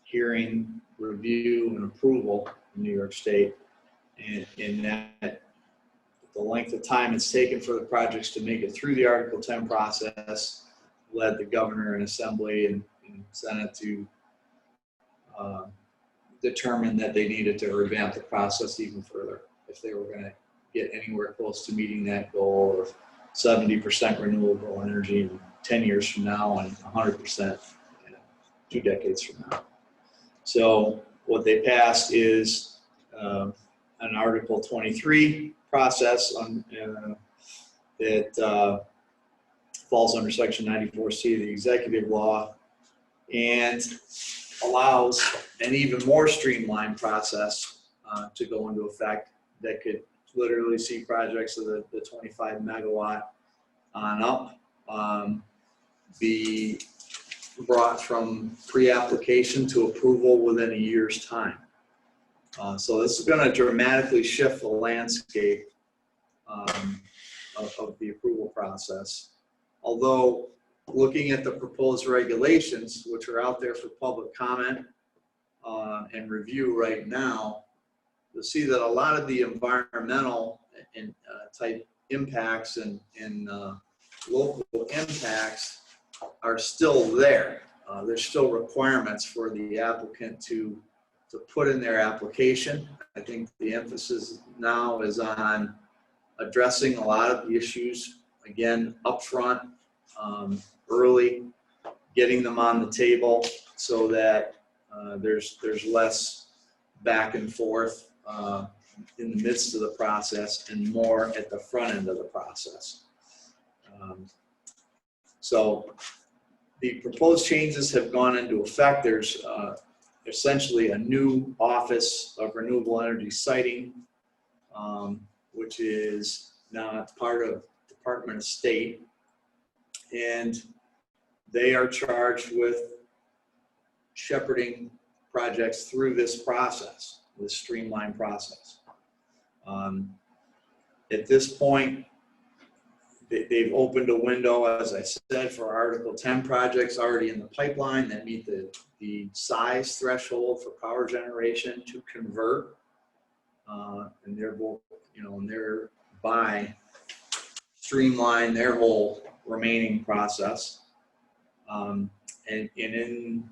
hearing, review, and approval in New York State. And in that, the length of time it's taken for the projects to make it through the Article 10 process led the governor and assembly and Senate to determine that they needed to revamp the process even further if they were going to get anywhere close to meeting that goal of 70% renewable energy in 10 years from now and 100% 2 decades from now. So what they passed is an Article 23 process that falls under Section 94C of the executive law, and allows an even more streamlined process to go into effect that could literally see projects of the 25 megawatt on up be brought from pre-application to approval within a year's time. So this is going to dramatically shift the landscape of the approval process. Although looking at the proposed regulations, which are out there for public comment and review right now, you'll see that a lot of the environmental and type impacts and local impacts are still there. There's still requirements for the applicant to put in their application. I think the emphasis now is on addressing a lot of the issues, again, upfront, early, getting them on the table so that there's less back and forth in the midst of the process and more at the front end of the process. So the proposed changes have gone into effect. There's essentially a new Office of Renewable Energy Siting, which is now part of Department of State, and they are charged with shepherding projects through this process, this streamlined process. At this point, they've opened a window, as I said, for Article 10 projects already in the pipeline that meet the size threshold for power generation to convert, and thereby streamline their whole remaining process. And in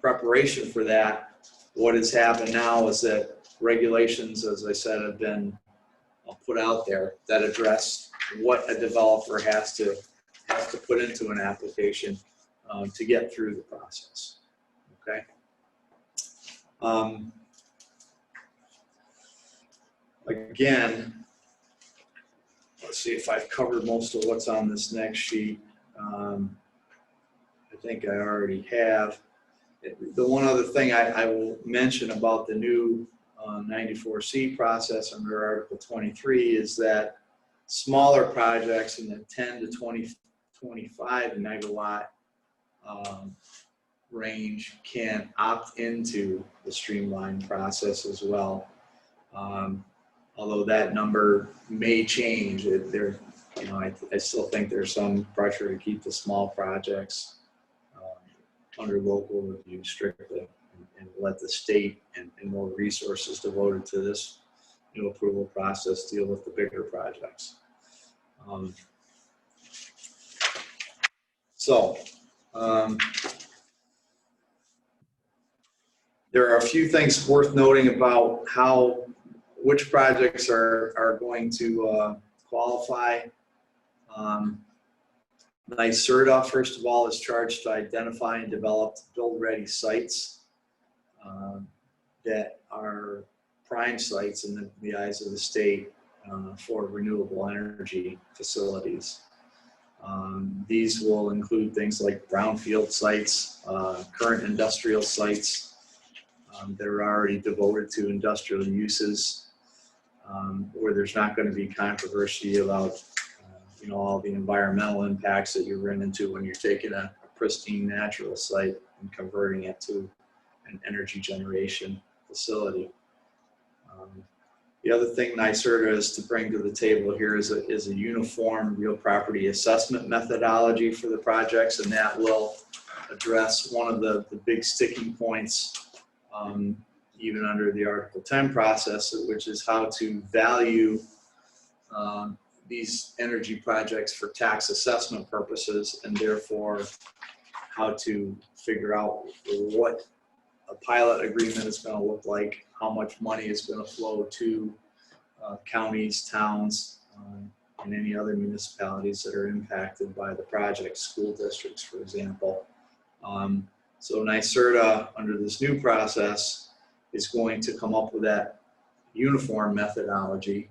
preparation for that, what has happened now is that regulations, as I said, have been put out there that address what a developer has to put into an application to get through the process. Okay. Again, let's see if I've covered most of what's on this next sheet. I think I already have. The one other thing I will mention about the new 94C process under Article 23 is that smaller projects in the 10 to 25 megawatt range can opt into the streamlined process as well. Although that number may change, I still think there's some pressure to keep the small projects under local review strictly and let the state and more resources devoted to this new approval process deal with the bigger projects. There are a few things worth noting about which projects are going to qualify. NYSERDA, first of all, is charged to identify and develop build-ready sites that are prime sites in the eyes of the state for renewable energy facilities. These will include things like brownfield sites, current industrial sites that are already devoted to industrial uses, where there's not going to be controversy about all the environmental impacts that you run into when you're taking a pristine natural site and converting it to an energy generation facility. The other thing NYSERDA is to bring to the table here is a uniform real property assessment methodology for the projects, and that will address one of the big sticking points even under the Article 10 process, which is how to value these energy projects for tax assessment purposes, and therefore how to figure out what a pilot agreement is going to look like, how much money is going to flow to counties, towns, and any other municipalities that are impacted by the project, school districts, for example. So NYSERDA, under this new process, is going to come up with that uniform methodology,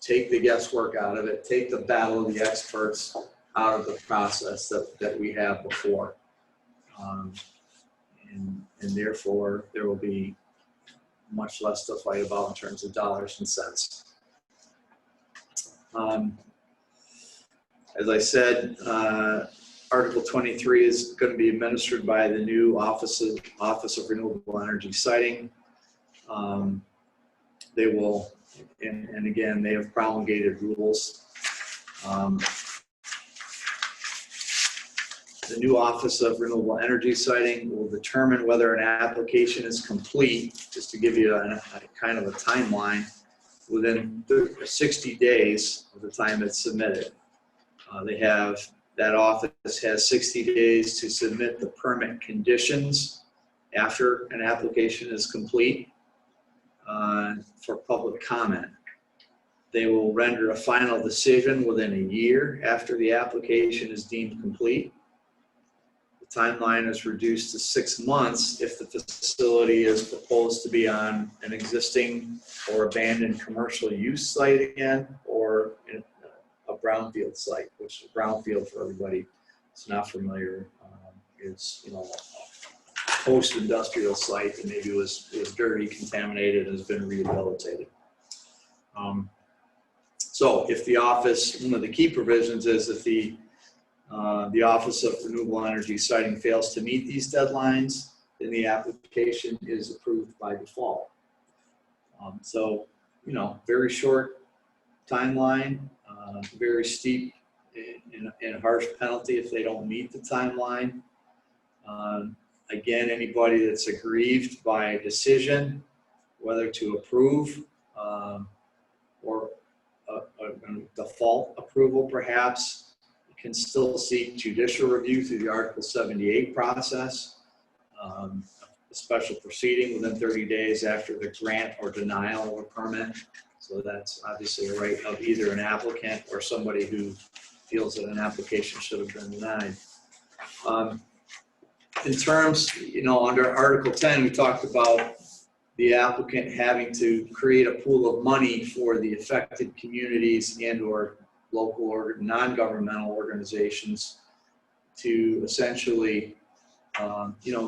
take the guesswork out of it, take the battle of the experts out of the process that we have before. And therefore, there will be much less to fight about in terms of dollars and cents. As I said, Article 23 is going to be administered by the new Office of Renewable Energy Siting. They will, and again, they have promulgated rules. The new Office of Renewable Energy Siting will determine whether an application is complete, just to give you a kind of a timeline, within 60 days of the time it's submitted. That office has 60 days to submit the permit conditions after an application is complete for public comment. They will render a final decision within a year after the application is deemed complete. The timeline is reduced to 6 months if the facility is proposed to be on an existing or abandoned commercial use site again, or in a brownfield site, which brownfield, for everybody who's not familiar, is a post-industrial site that maybe was dirty, contaminated, and has been rehabilitated. So if the office, one of the key provisions is if the Office of Renewable Energy Siting fails to meet these deadlines, then the application is approved by default. So, very short timeline, very steep and harsh penalty if they don't meet the timeline. Again, anybody that's aggrieved by a decision, whether to approve or a default approval perhaps, can still seek judicial review through the Article 78 process, a special proceeding within 30 days after the grant or denial of a permit. So that's obviously a right of either an applicant or somebody who feels that an application should have been denied. In terms, under Article 10, we talked about the applicant having to create a pool of money for the affected communities and or local or non-governmental organizations to essentially,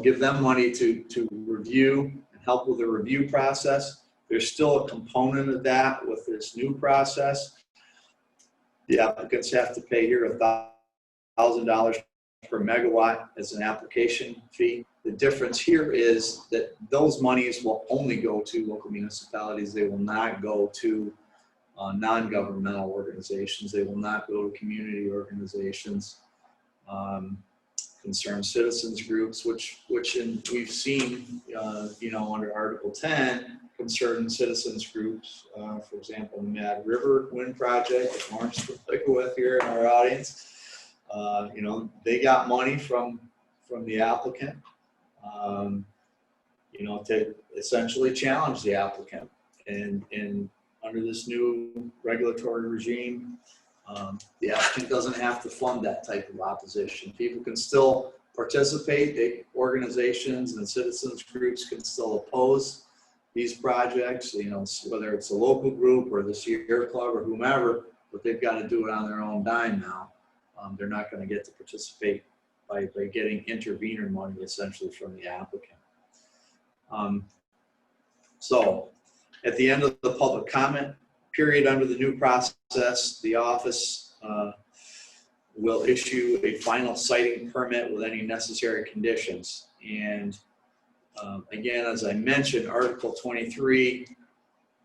give them money to review and help with the review process. There's still a component of that with this new process. The applicants have to pay here $1,000 per megawatt as an application fee. The difference here is that those monies will only go to local municipalities. They will not go to non-governmental organizations. They will not go to community organizations, concerned citizens groups, which we've seen, under Article 10, concerned citizens groups, for example, the Mad River Wind Project, that Mark's familiar with here in our audience. They got money from the applicant, to essentially challenge the applicant. And under this new regulatory regime, the applicant doesn't have to fund that type of opposition. People can still participate. Organizations and citizens groups can still oppose these projects, whether it's a local group or the Sierra Club or whomever, but they've got to do it on their own dime now. They're not going to get to participate by getting intervener money essentially from the applicant. So at the end of the public comment period under the new process, the office will issue a final siting permit with any necessary conditions. And again, as I mentioned, Article 23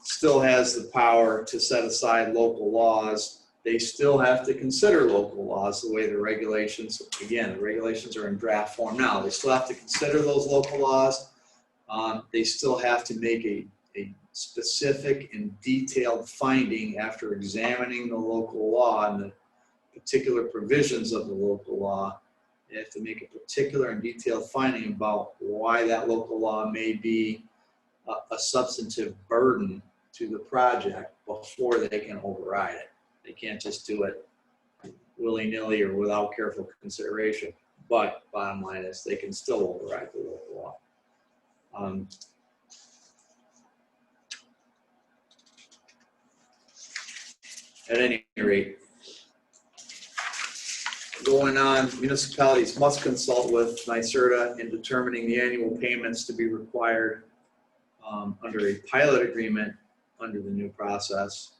still has the power to set aside local laws. They still have to consider local laws the way the regulations, again, the regulations are in draft form now. They still have to consider those local laws. They still have to make a specific and detailed finding after examining the local law and the particular provisions of the local law. They have to make a particular and detailed finding about why that local law may be a substantive burden to the project before they can override it. They can't just do it willy-nilly or without careful consideration. But bottom line is they can still override the local law. At any rate, going on, municipalities must consult with NYSERDA in determining the annual payments to be required under a pilot agreement under the new process.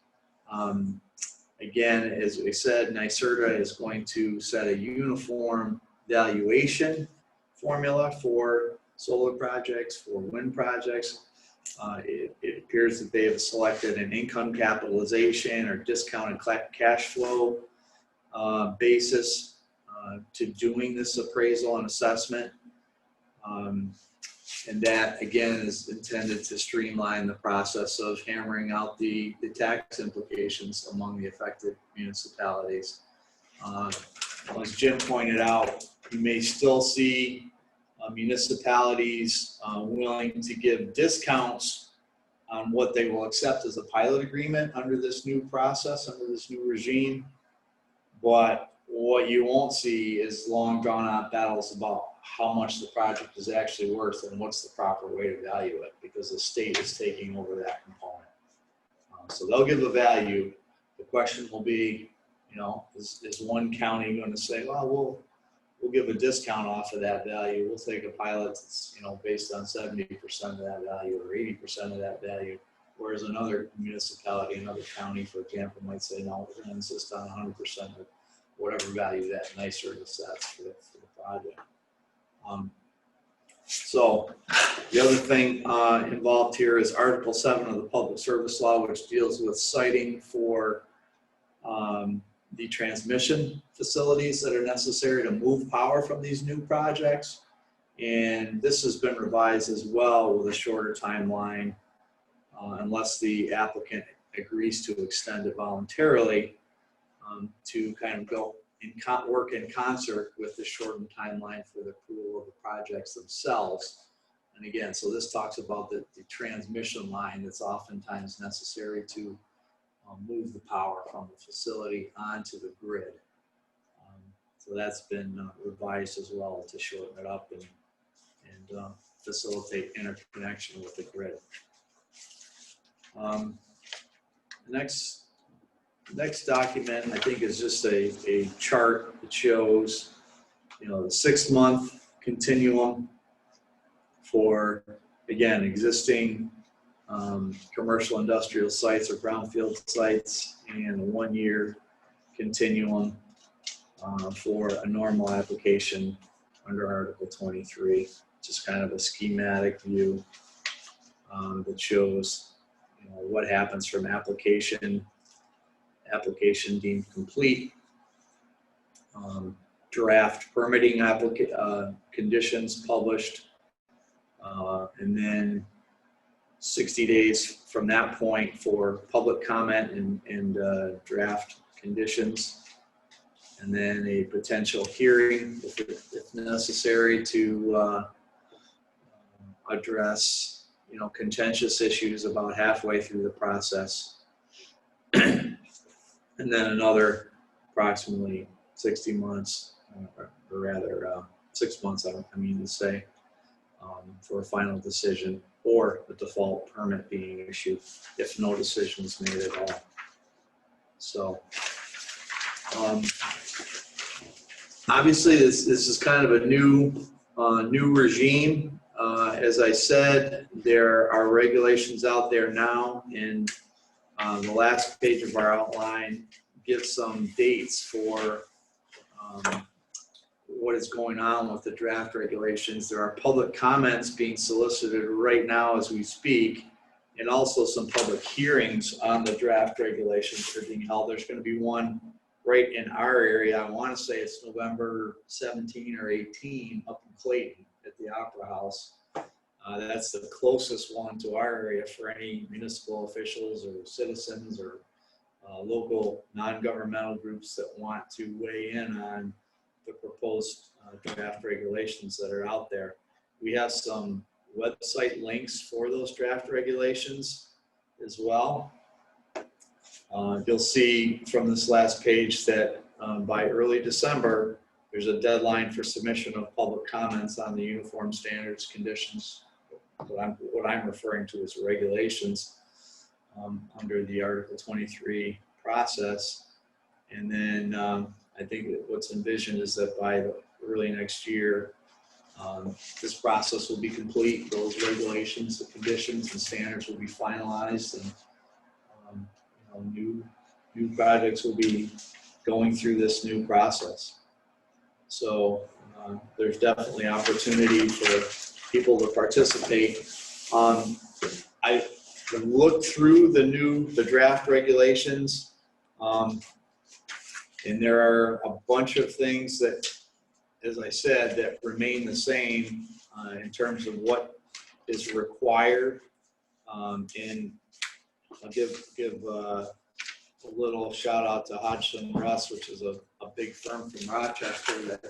Again, as we said, NYSERDA is going to set a uniform valuation formula for solar projects, for wind projects. It appears that they have selected an income capitalization or discounted cash flow basis to doing this appraisal and assessment. And that, again, is intended to streamline the process of hammering out the tax implications among the affected municipalities. As Jim pointed out, you may still see municipalities willing to give discounts on what they will accept as a pilot agreement under this new process, under this new regime. But what you won't see is long drawn out battles about how much the project is actually worth and what's the proper way to value it, because the state is taking over that component. So they'll give a value. The question will be, is one county going to say, well, we'll give a discount off of that value. We'll take a pilot that's, based on 70% of that value or 80% of that value. Whereas another municipality, another county, for example, might say, no, we're going to insist on 100% of whatever value that NYSERDA sets for the project. So the other thing involved here is Article 7 of the Public Service Law, which deals with siting for the transmission facilities that are necessary to move power from these new projects. And this has been revised as well with a shorter timeline, unless the applicant agrees to extend it voluntarily, to kind of go work in concert with the shortened timeline for the approval of the projects themselves. And again, so this talks about the transmission line that's oftentimes necessary to move the power from the facility onto the grid. So that's been revised as well to shorten it up and facilitate interconnection with the grid. Next document, I think, is just a chart that shows, the 6-month continuum for, again, existing commercial industrial sites or brownfield sites, and a 1-year continuum for a normal application under Article 23. Just kind of a schematic view that shows what happens from application deemed complete, draft permitting conditions published, and then 60 days from that point for public comment and draft conditions, and then a potential hearing if necessary to address contentious issues about halfway through the process. And then another approximately 60 months, or rather 6 months, I mean to say, for a final decision or a default permit being issued if no decision is made at all. So obviously this is kind of a new regime. As I said, there are regulations out there now, and the last page of our outline gives some dates for what is going on with the draft regulations. There are public comments being solicited right now as we speak, and also some public hearings on the draft regulations that are being held. There's going to be one right in our area. I want to say it's November 17 or 18 up in Clayton at the Opera House. That's the closest one to our area for any municipal officials or citizens or local non-governmental groups that want to weigh in on the proposed draft regulations that are out there. We have some website links for those draft regulations as well. You'll see from this last page that by early December, there's a deadline for submission of public comments on the uniform standards conditions, what I'm referring to as regulations under the Article 23 process. And then I think that what's envisioned is that by early next year, this process will be complete. Those regulations, the conditions and standards will be finalized, and new projects will be going through this new process. So there's definitely opportunity for people to participate. I looked through the draft regulations, and there are a bunch of things that, as I said, that remain the same in terms of what is required. And I'll give a little shout out to Hodgson Russ, which is a big firm from Rochester that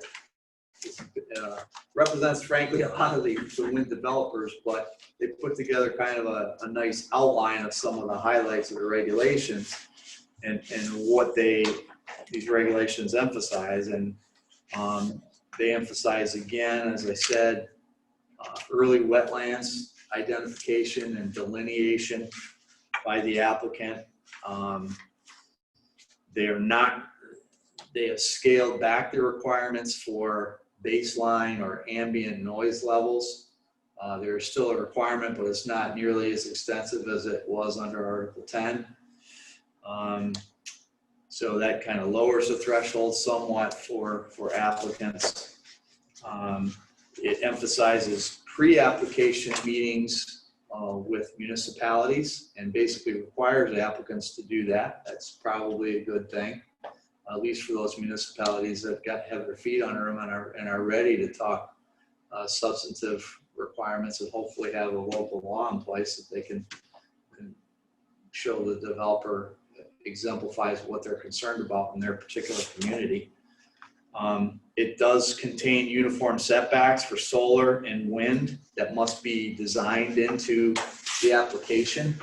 represents, frankly, a lot of the wind developers, but they put together kind of a nice outline of some of the highlights of the regulations and what these regulations emphasize. And they emphasize, again, as I said, early wetlands identification and delineation by the applicant. They have scaled back the requirements for baseline or ambient noise levels. There is still a requirement, but it's not nearly as extensive as it was under Article 10. So that kind of lowers the threshold somewhat for applicants. It emphasizes pre-application meetings with municipalities and basically requires applicants to do that. That's probably a good thing, at least for those municipalities that have their feet under them and are ready to talk substantive requirements and hopefully have a local law in place that they can show the developer exemplifies what they're concerned about in their particular community. It does contain uniform setbacks for solar and wind that must be designed into the application.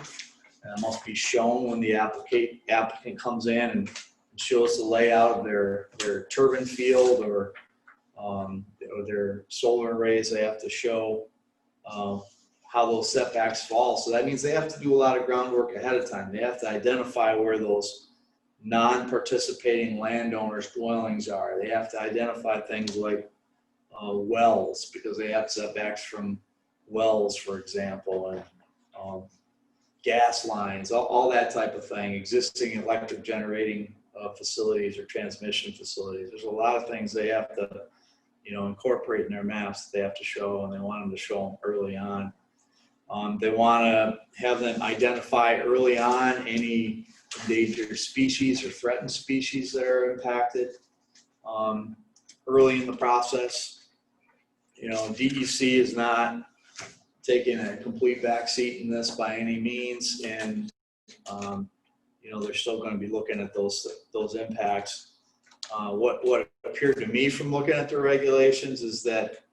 Must be shown when the applicant comes in and shows the layout of their turbine field or their solar arrays. They have to show how those setbacks fall. So that means they have to do a lot of groundwork ahead of time. They have to identify where those non-participating landowners' dwellings are. They have to identify things like wells, because they have setbacks from wells, for example, and gas lines, all that type of thing, existing electric generating facilities or transmission facilities. There's a lot of things they have to, incorporate in their maps that they have to show, and they want them to show them early on. They want to have them identify early on any endangered species or threatened species that are impacted early in the process. DEC is not taking a complete backseat in this by any means, and they're still going to be looking at those impacts. What appeared to me from looking at the regulations is that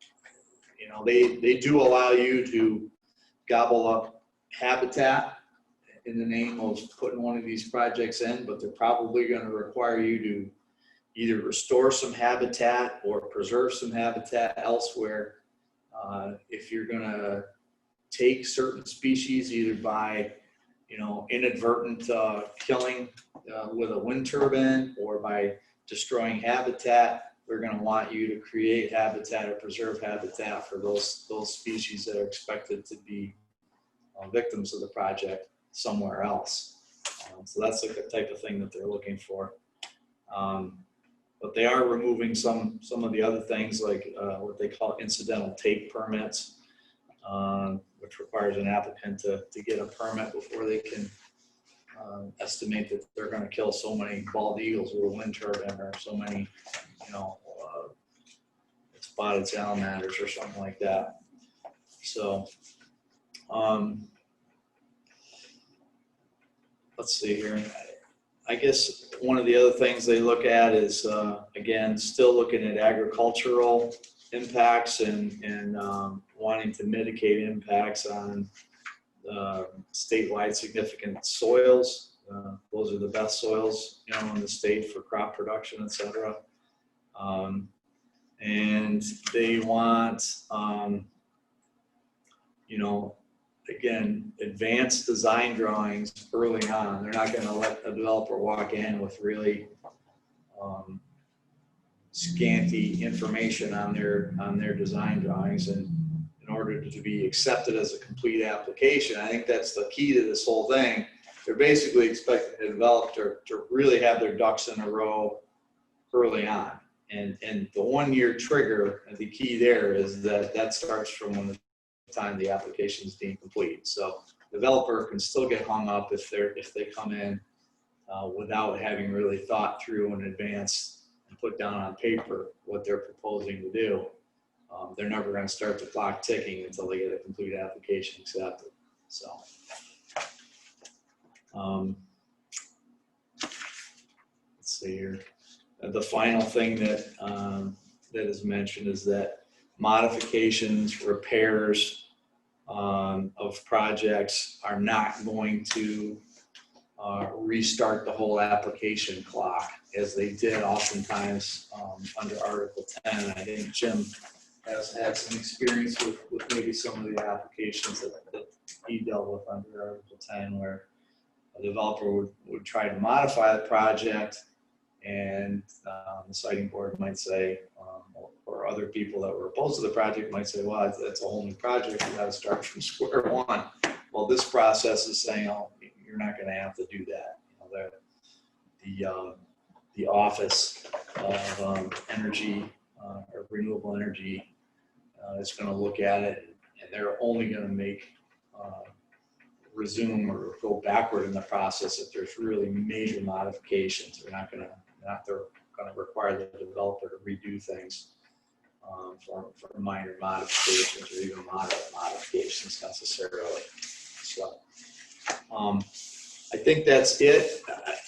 they do allow you to gobble up habitat in the name of putting one of these projects in, but they're probably going to require you to either restore some habitat or preserve some habitat elsewhere if you're going to take certain species, either by inadvertent killing with a wind turbine or by destroying habitat. They're going to want you to create habitat or preserve habitat for those species that are expected to be victims of the project somewhere else. So that's like the type of thing that they're looking for. But they are removing some of the other things, like what they call incidental take permits, which requires an applicant to get a permit before they can estimate that they're going to kill so many bald eagles with a wind turbine, or so many, spotted salamanders or something like that. So, let's see here. I guess one of the other things they look at is, again, still looking at agricultural impacts and wanting to mitigate impacts on statewide significant soils. Those are the best soils, in the state for crop production, et cetera. And they want, again, advanced design drawings early on. They're not going to let a developer walk in with really scanty information on their design drawings, and in order to be accepted as a complete application. I think that's the key to this whole thing. They're basically expecting the developer to really have their ducks in a row early on. And the 1 year trigger, and the key there is that starts from when the time the application is deemed complete. So the developer can still get hung up if they come in without having really thought through in advance and put down on paper what they're proposing to do. They're never going to start the clock ticking until they get a complete application accepted. So, let's see here. The final thing that is mentioned is that modifications, repairs of projects are not going to restart the whole application clock, as they did oftentimes under Article 10. I think Jim has had some experience with maybe some of the applications that he dealt with under Article 10, where a developer would try to modify the project, and the siting board might say, or other people that were opposed to the project might say, well, that's a whole new project, you got to start from square one. Well, this process is saying, oh, you're not going to have to do that. The Office of Energy or Renewable Energy is going to look at it, and they're only going to make resume or go backward in the process if there's really major modifications. They're not going to require the developer to redo things for minor modifications or even moderate modifications necessarily. So I think that's it.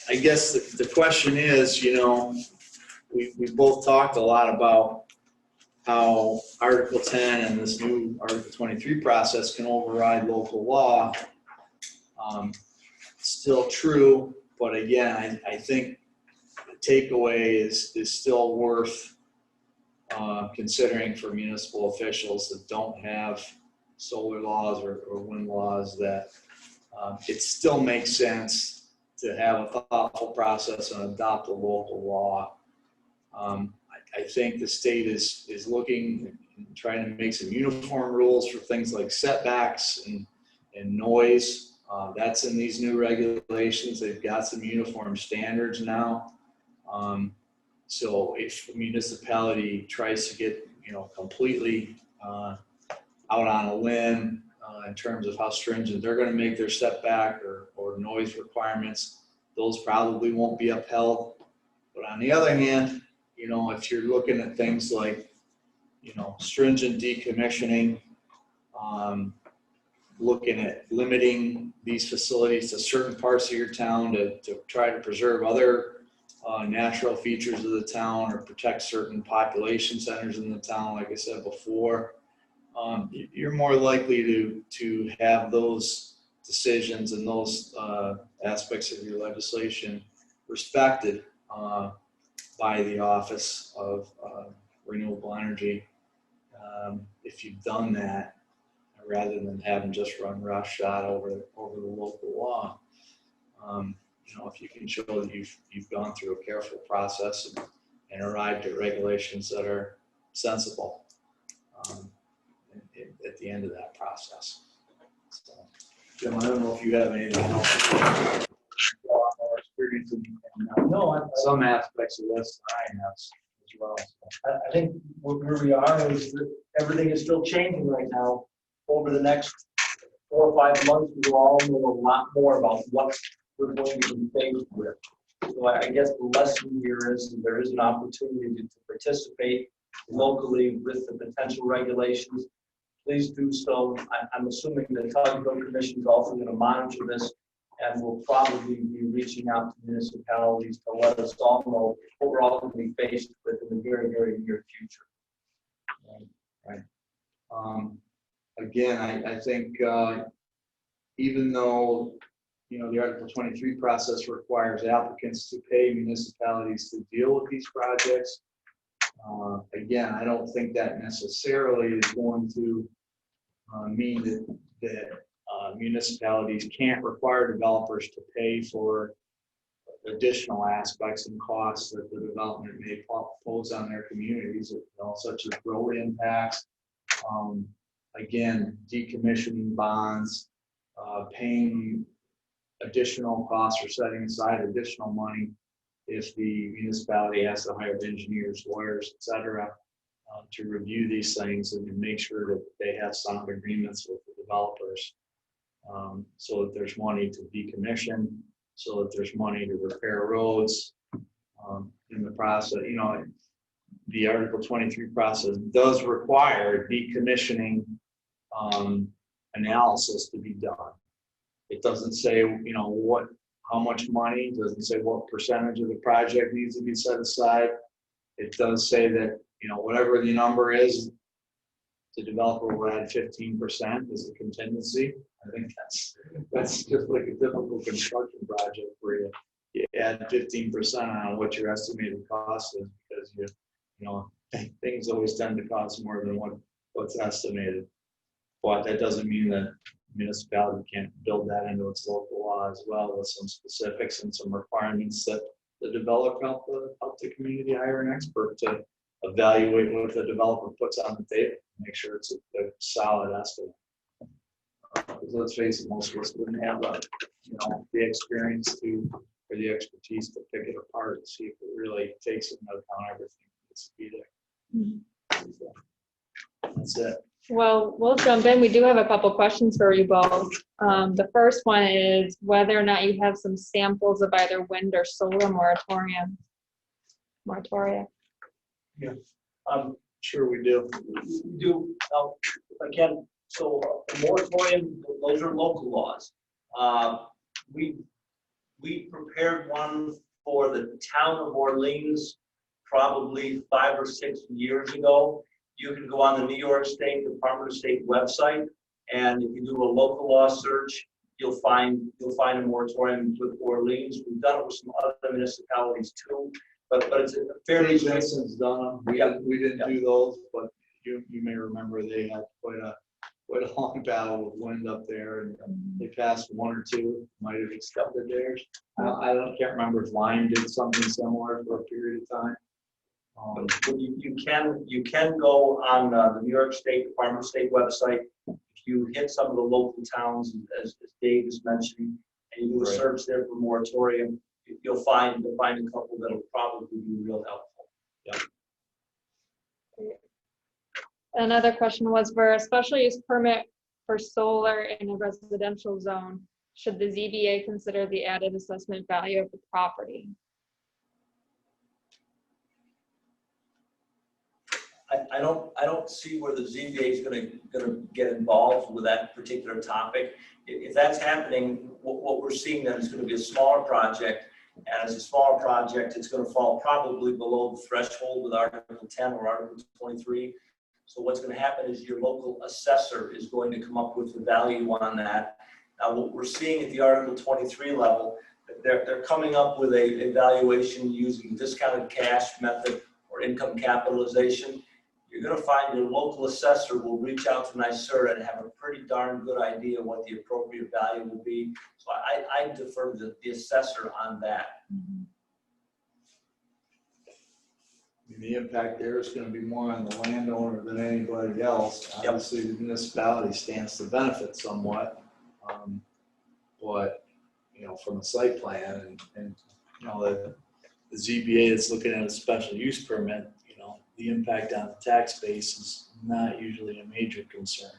I guess the question is, we both talked a lot about how Article 10 and this new Article 23 process can override local law. Still true, but again, I think the takeaway is still worth considering for municipal officials that don't have solar laws or wind laws, that it still makes sense to have a thoughtful process and adopt a local law. I think the state is looking and trying to make some uniform rules for things like setbacks and noise. That's in these new regulations. They've got some uniform standards now. So if a municipality tries to get, completely out on a limb in terms of how stringent they're going to make their setback or noise requirements, those probably won't be upheld. But on the other hand, if you're looking at things like, stringent decommissioning, looking at limiting these facilities to certain parts of your town to try to preserve other natural features of the town or protect certain population centers in the town, like I said before, you're more likely to have those decisions and those aspects of your legislation respected by the Office of Renewable Energy if you've done that, rather than having just run roughshod over the local law. If you can show that you've gone through a careful process and arrived at regulations that are sensible at the end of that process. So, Jim, I don't know if you have anything else. Experience in some aspects of this I have as well. I think where we are is that everything is still changing right now. Over the next 4 or 5 months, we will all know a lot more about what we're going to be faced with. So I guess the lesson here is that there is an opportunity to participate locally with the potential regulations. Please do so. I'm assuming the Tug Commission is also going to monitor this and will probably be reaching out to municipalities to let us all know what we're all going to be faced with in the very, very near future. Right. Again, I think even though the Article 23 process requires applicants to pay municipalities to deal with these projects, again, I don't think that necessarily is going to mean that municipalities can't require developers to pay for additional aspects and costs that the development may pose on their communities, such as road impacts. Again, decommissioning bonds, paying additional costs or setting aside additional money if the municipality has to hire engineers, lawyers, etc., to review these things and make sure that they have sound agreements with the developers, so that there's money to decommission, so that there's money to repair roads in the process. The Article 23 process does require decommissioning analysis to be done. It doesn't say, how much money, it doesn't say what percentage of the project needs to be set aside. It does say that, whatever the number is, the developer will add 15% as a contingency. I think that's just like a typical construction project where you add 15% on what your estimated cost is, because things always tend to cost more than what's estimated. But that doesn't mean that municipality can't build that into its local law as well, with some specifics and some requirements that the developer help the community hire an expert to evaluate what the developer puts on the table, make sure it's a solid estimate. Let's face it, most of us wouldn't have the experience or the expertise to pick it apart and see if it really takes into account everything that needs to be there. So, that's it. Well, we'll jump in. We do have a couple questions for you both. The first one is whether or not you have some samples of either wind or solar moratoria. Yeah. Sure we do. We do. Again, so a moratorium, those are local laws. We prepared one for the town of Orleans probably 5 or 6 years ago. You can go on the New York State Department of State website, and if you do a local law search, you'll find a moratorium with Orleans. We've done it with some other municipalities too, but it's a fairly. Jason's done them. We didn't do those, but you may remember they had quite a long battle with wind up there, and they passed 1 or 2. Might have accepted theirs. Can't remember if Lyme did something similar for a period of time. You can go on the New York State Department of State website. If you hit some of the local towns, as Dave is mentioning, and you do a search there for moratorium, you'll find a couple that'll probably be real helpful. Yeah. Another question was, for a special use permit for solar in a residential zone, should the ZBA consider the added assessment value of the property? I don't see where the ZBA is going to get involved with that particular topic. If that's happening, what we're seeing then is going to be a smaller project, and as a smaller project, it's going to fall probably below the threshold with Article 10 or Article 23. So what's going to happen is your local assessor is going to come up with the value on that. Now, what we're seeing at the Article 23 level, they're coming up with a valuation using discounted cash method or income capitalization. You're going to find your local assessor will reach out to NYSERDA and have a pretty darn good idea what the appropriate value will be. So I defer to the assessor on that. The impact there is going to be more on the landowner than anybody else. Obviously, the municipality stands to benefit somewhat, but from a site plan and the ZBA that's looking at a special use permit, the impact on the tax base is not usually a major concern.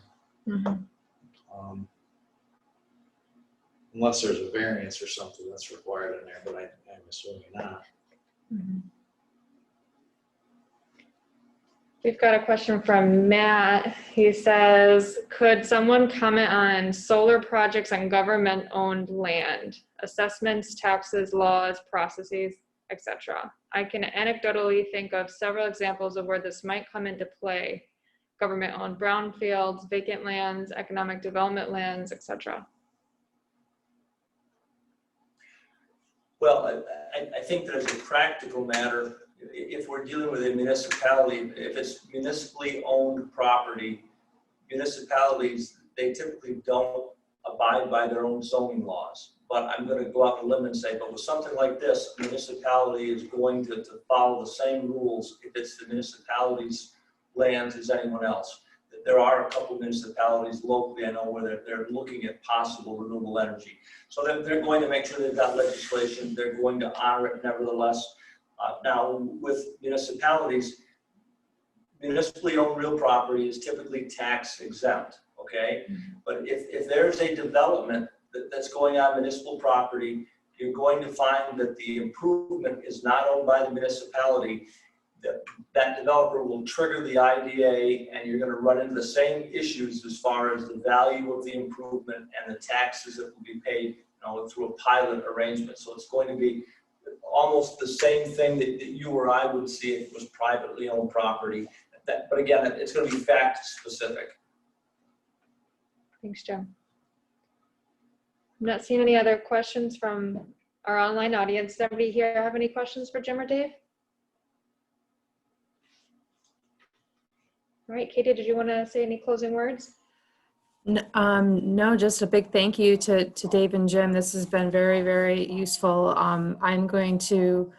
Unless there's a variance or something that's required in there, but I'm assuming not. We've got a question from Matt. He says, could someone comment on solar projects on government-owned land, assessments, taxes, laws, processes, etc.? I can anecdotally think of several examples of where this might come into play: government-owned brownfields, vacant lands, economic development lands, etc. Well, I think that as a practical matter, if we're dealing with a municipality, if it's municipally owned property, municipalities, they typically don't abide by their own zoning laws. But I'm going to go out on a limb and say, but with something like this, a municipality is going to follow the same rules if it's the municipality's lands as anyone else. There are a couple of municipalities locally, I know, where they're looking at possible renewable energy. So they're going to make sure they've got legislation. They're going to honor it nevertheless. Now, with municipalities, municipally owned real property is typically tax exempt, okay? But if there's a development that's going on municipal property, you're going to find that the improvement is not owned by the municipality. That developer will trigger the IDA, and you're going to run into the same issues as far as the value of the improvement and the taxes that will be paid, through a pilot arrangement. So it's going to be almost the same thing that you or I would see if it was privately owned property. But again, it's going to be fact specific. Thanks, Jim. I'm not seeing any other questions from our online audience. Does everybody here have any questions for Jim or Dave? All right, Katie, did you want to say any closing words? No, just a big thank you to Dave and Jim. This has been very, very useful. I'm going to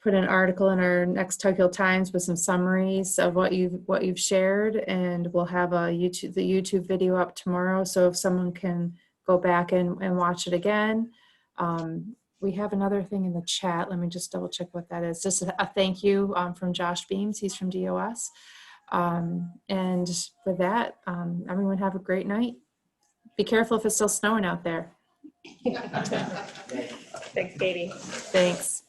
put an article in our next Tokyo Times with some summaries of what you've shared, and we'll have the YouTube video up tomorrow. So if someone can go back and watch it again. We have another thing in the chat. Let me just double check what that is. Just a thank you from Josh Beams. He's from DOS. And for that, everyone have a great night. Be careful if it's still snowing out there. Thanks, Katie. Thanks.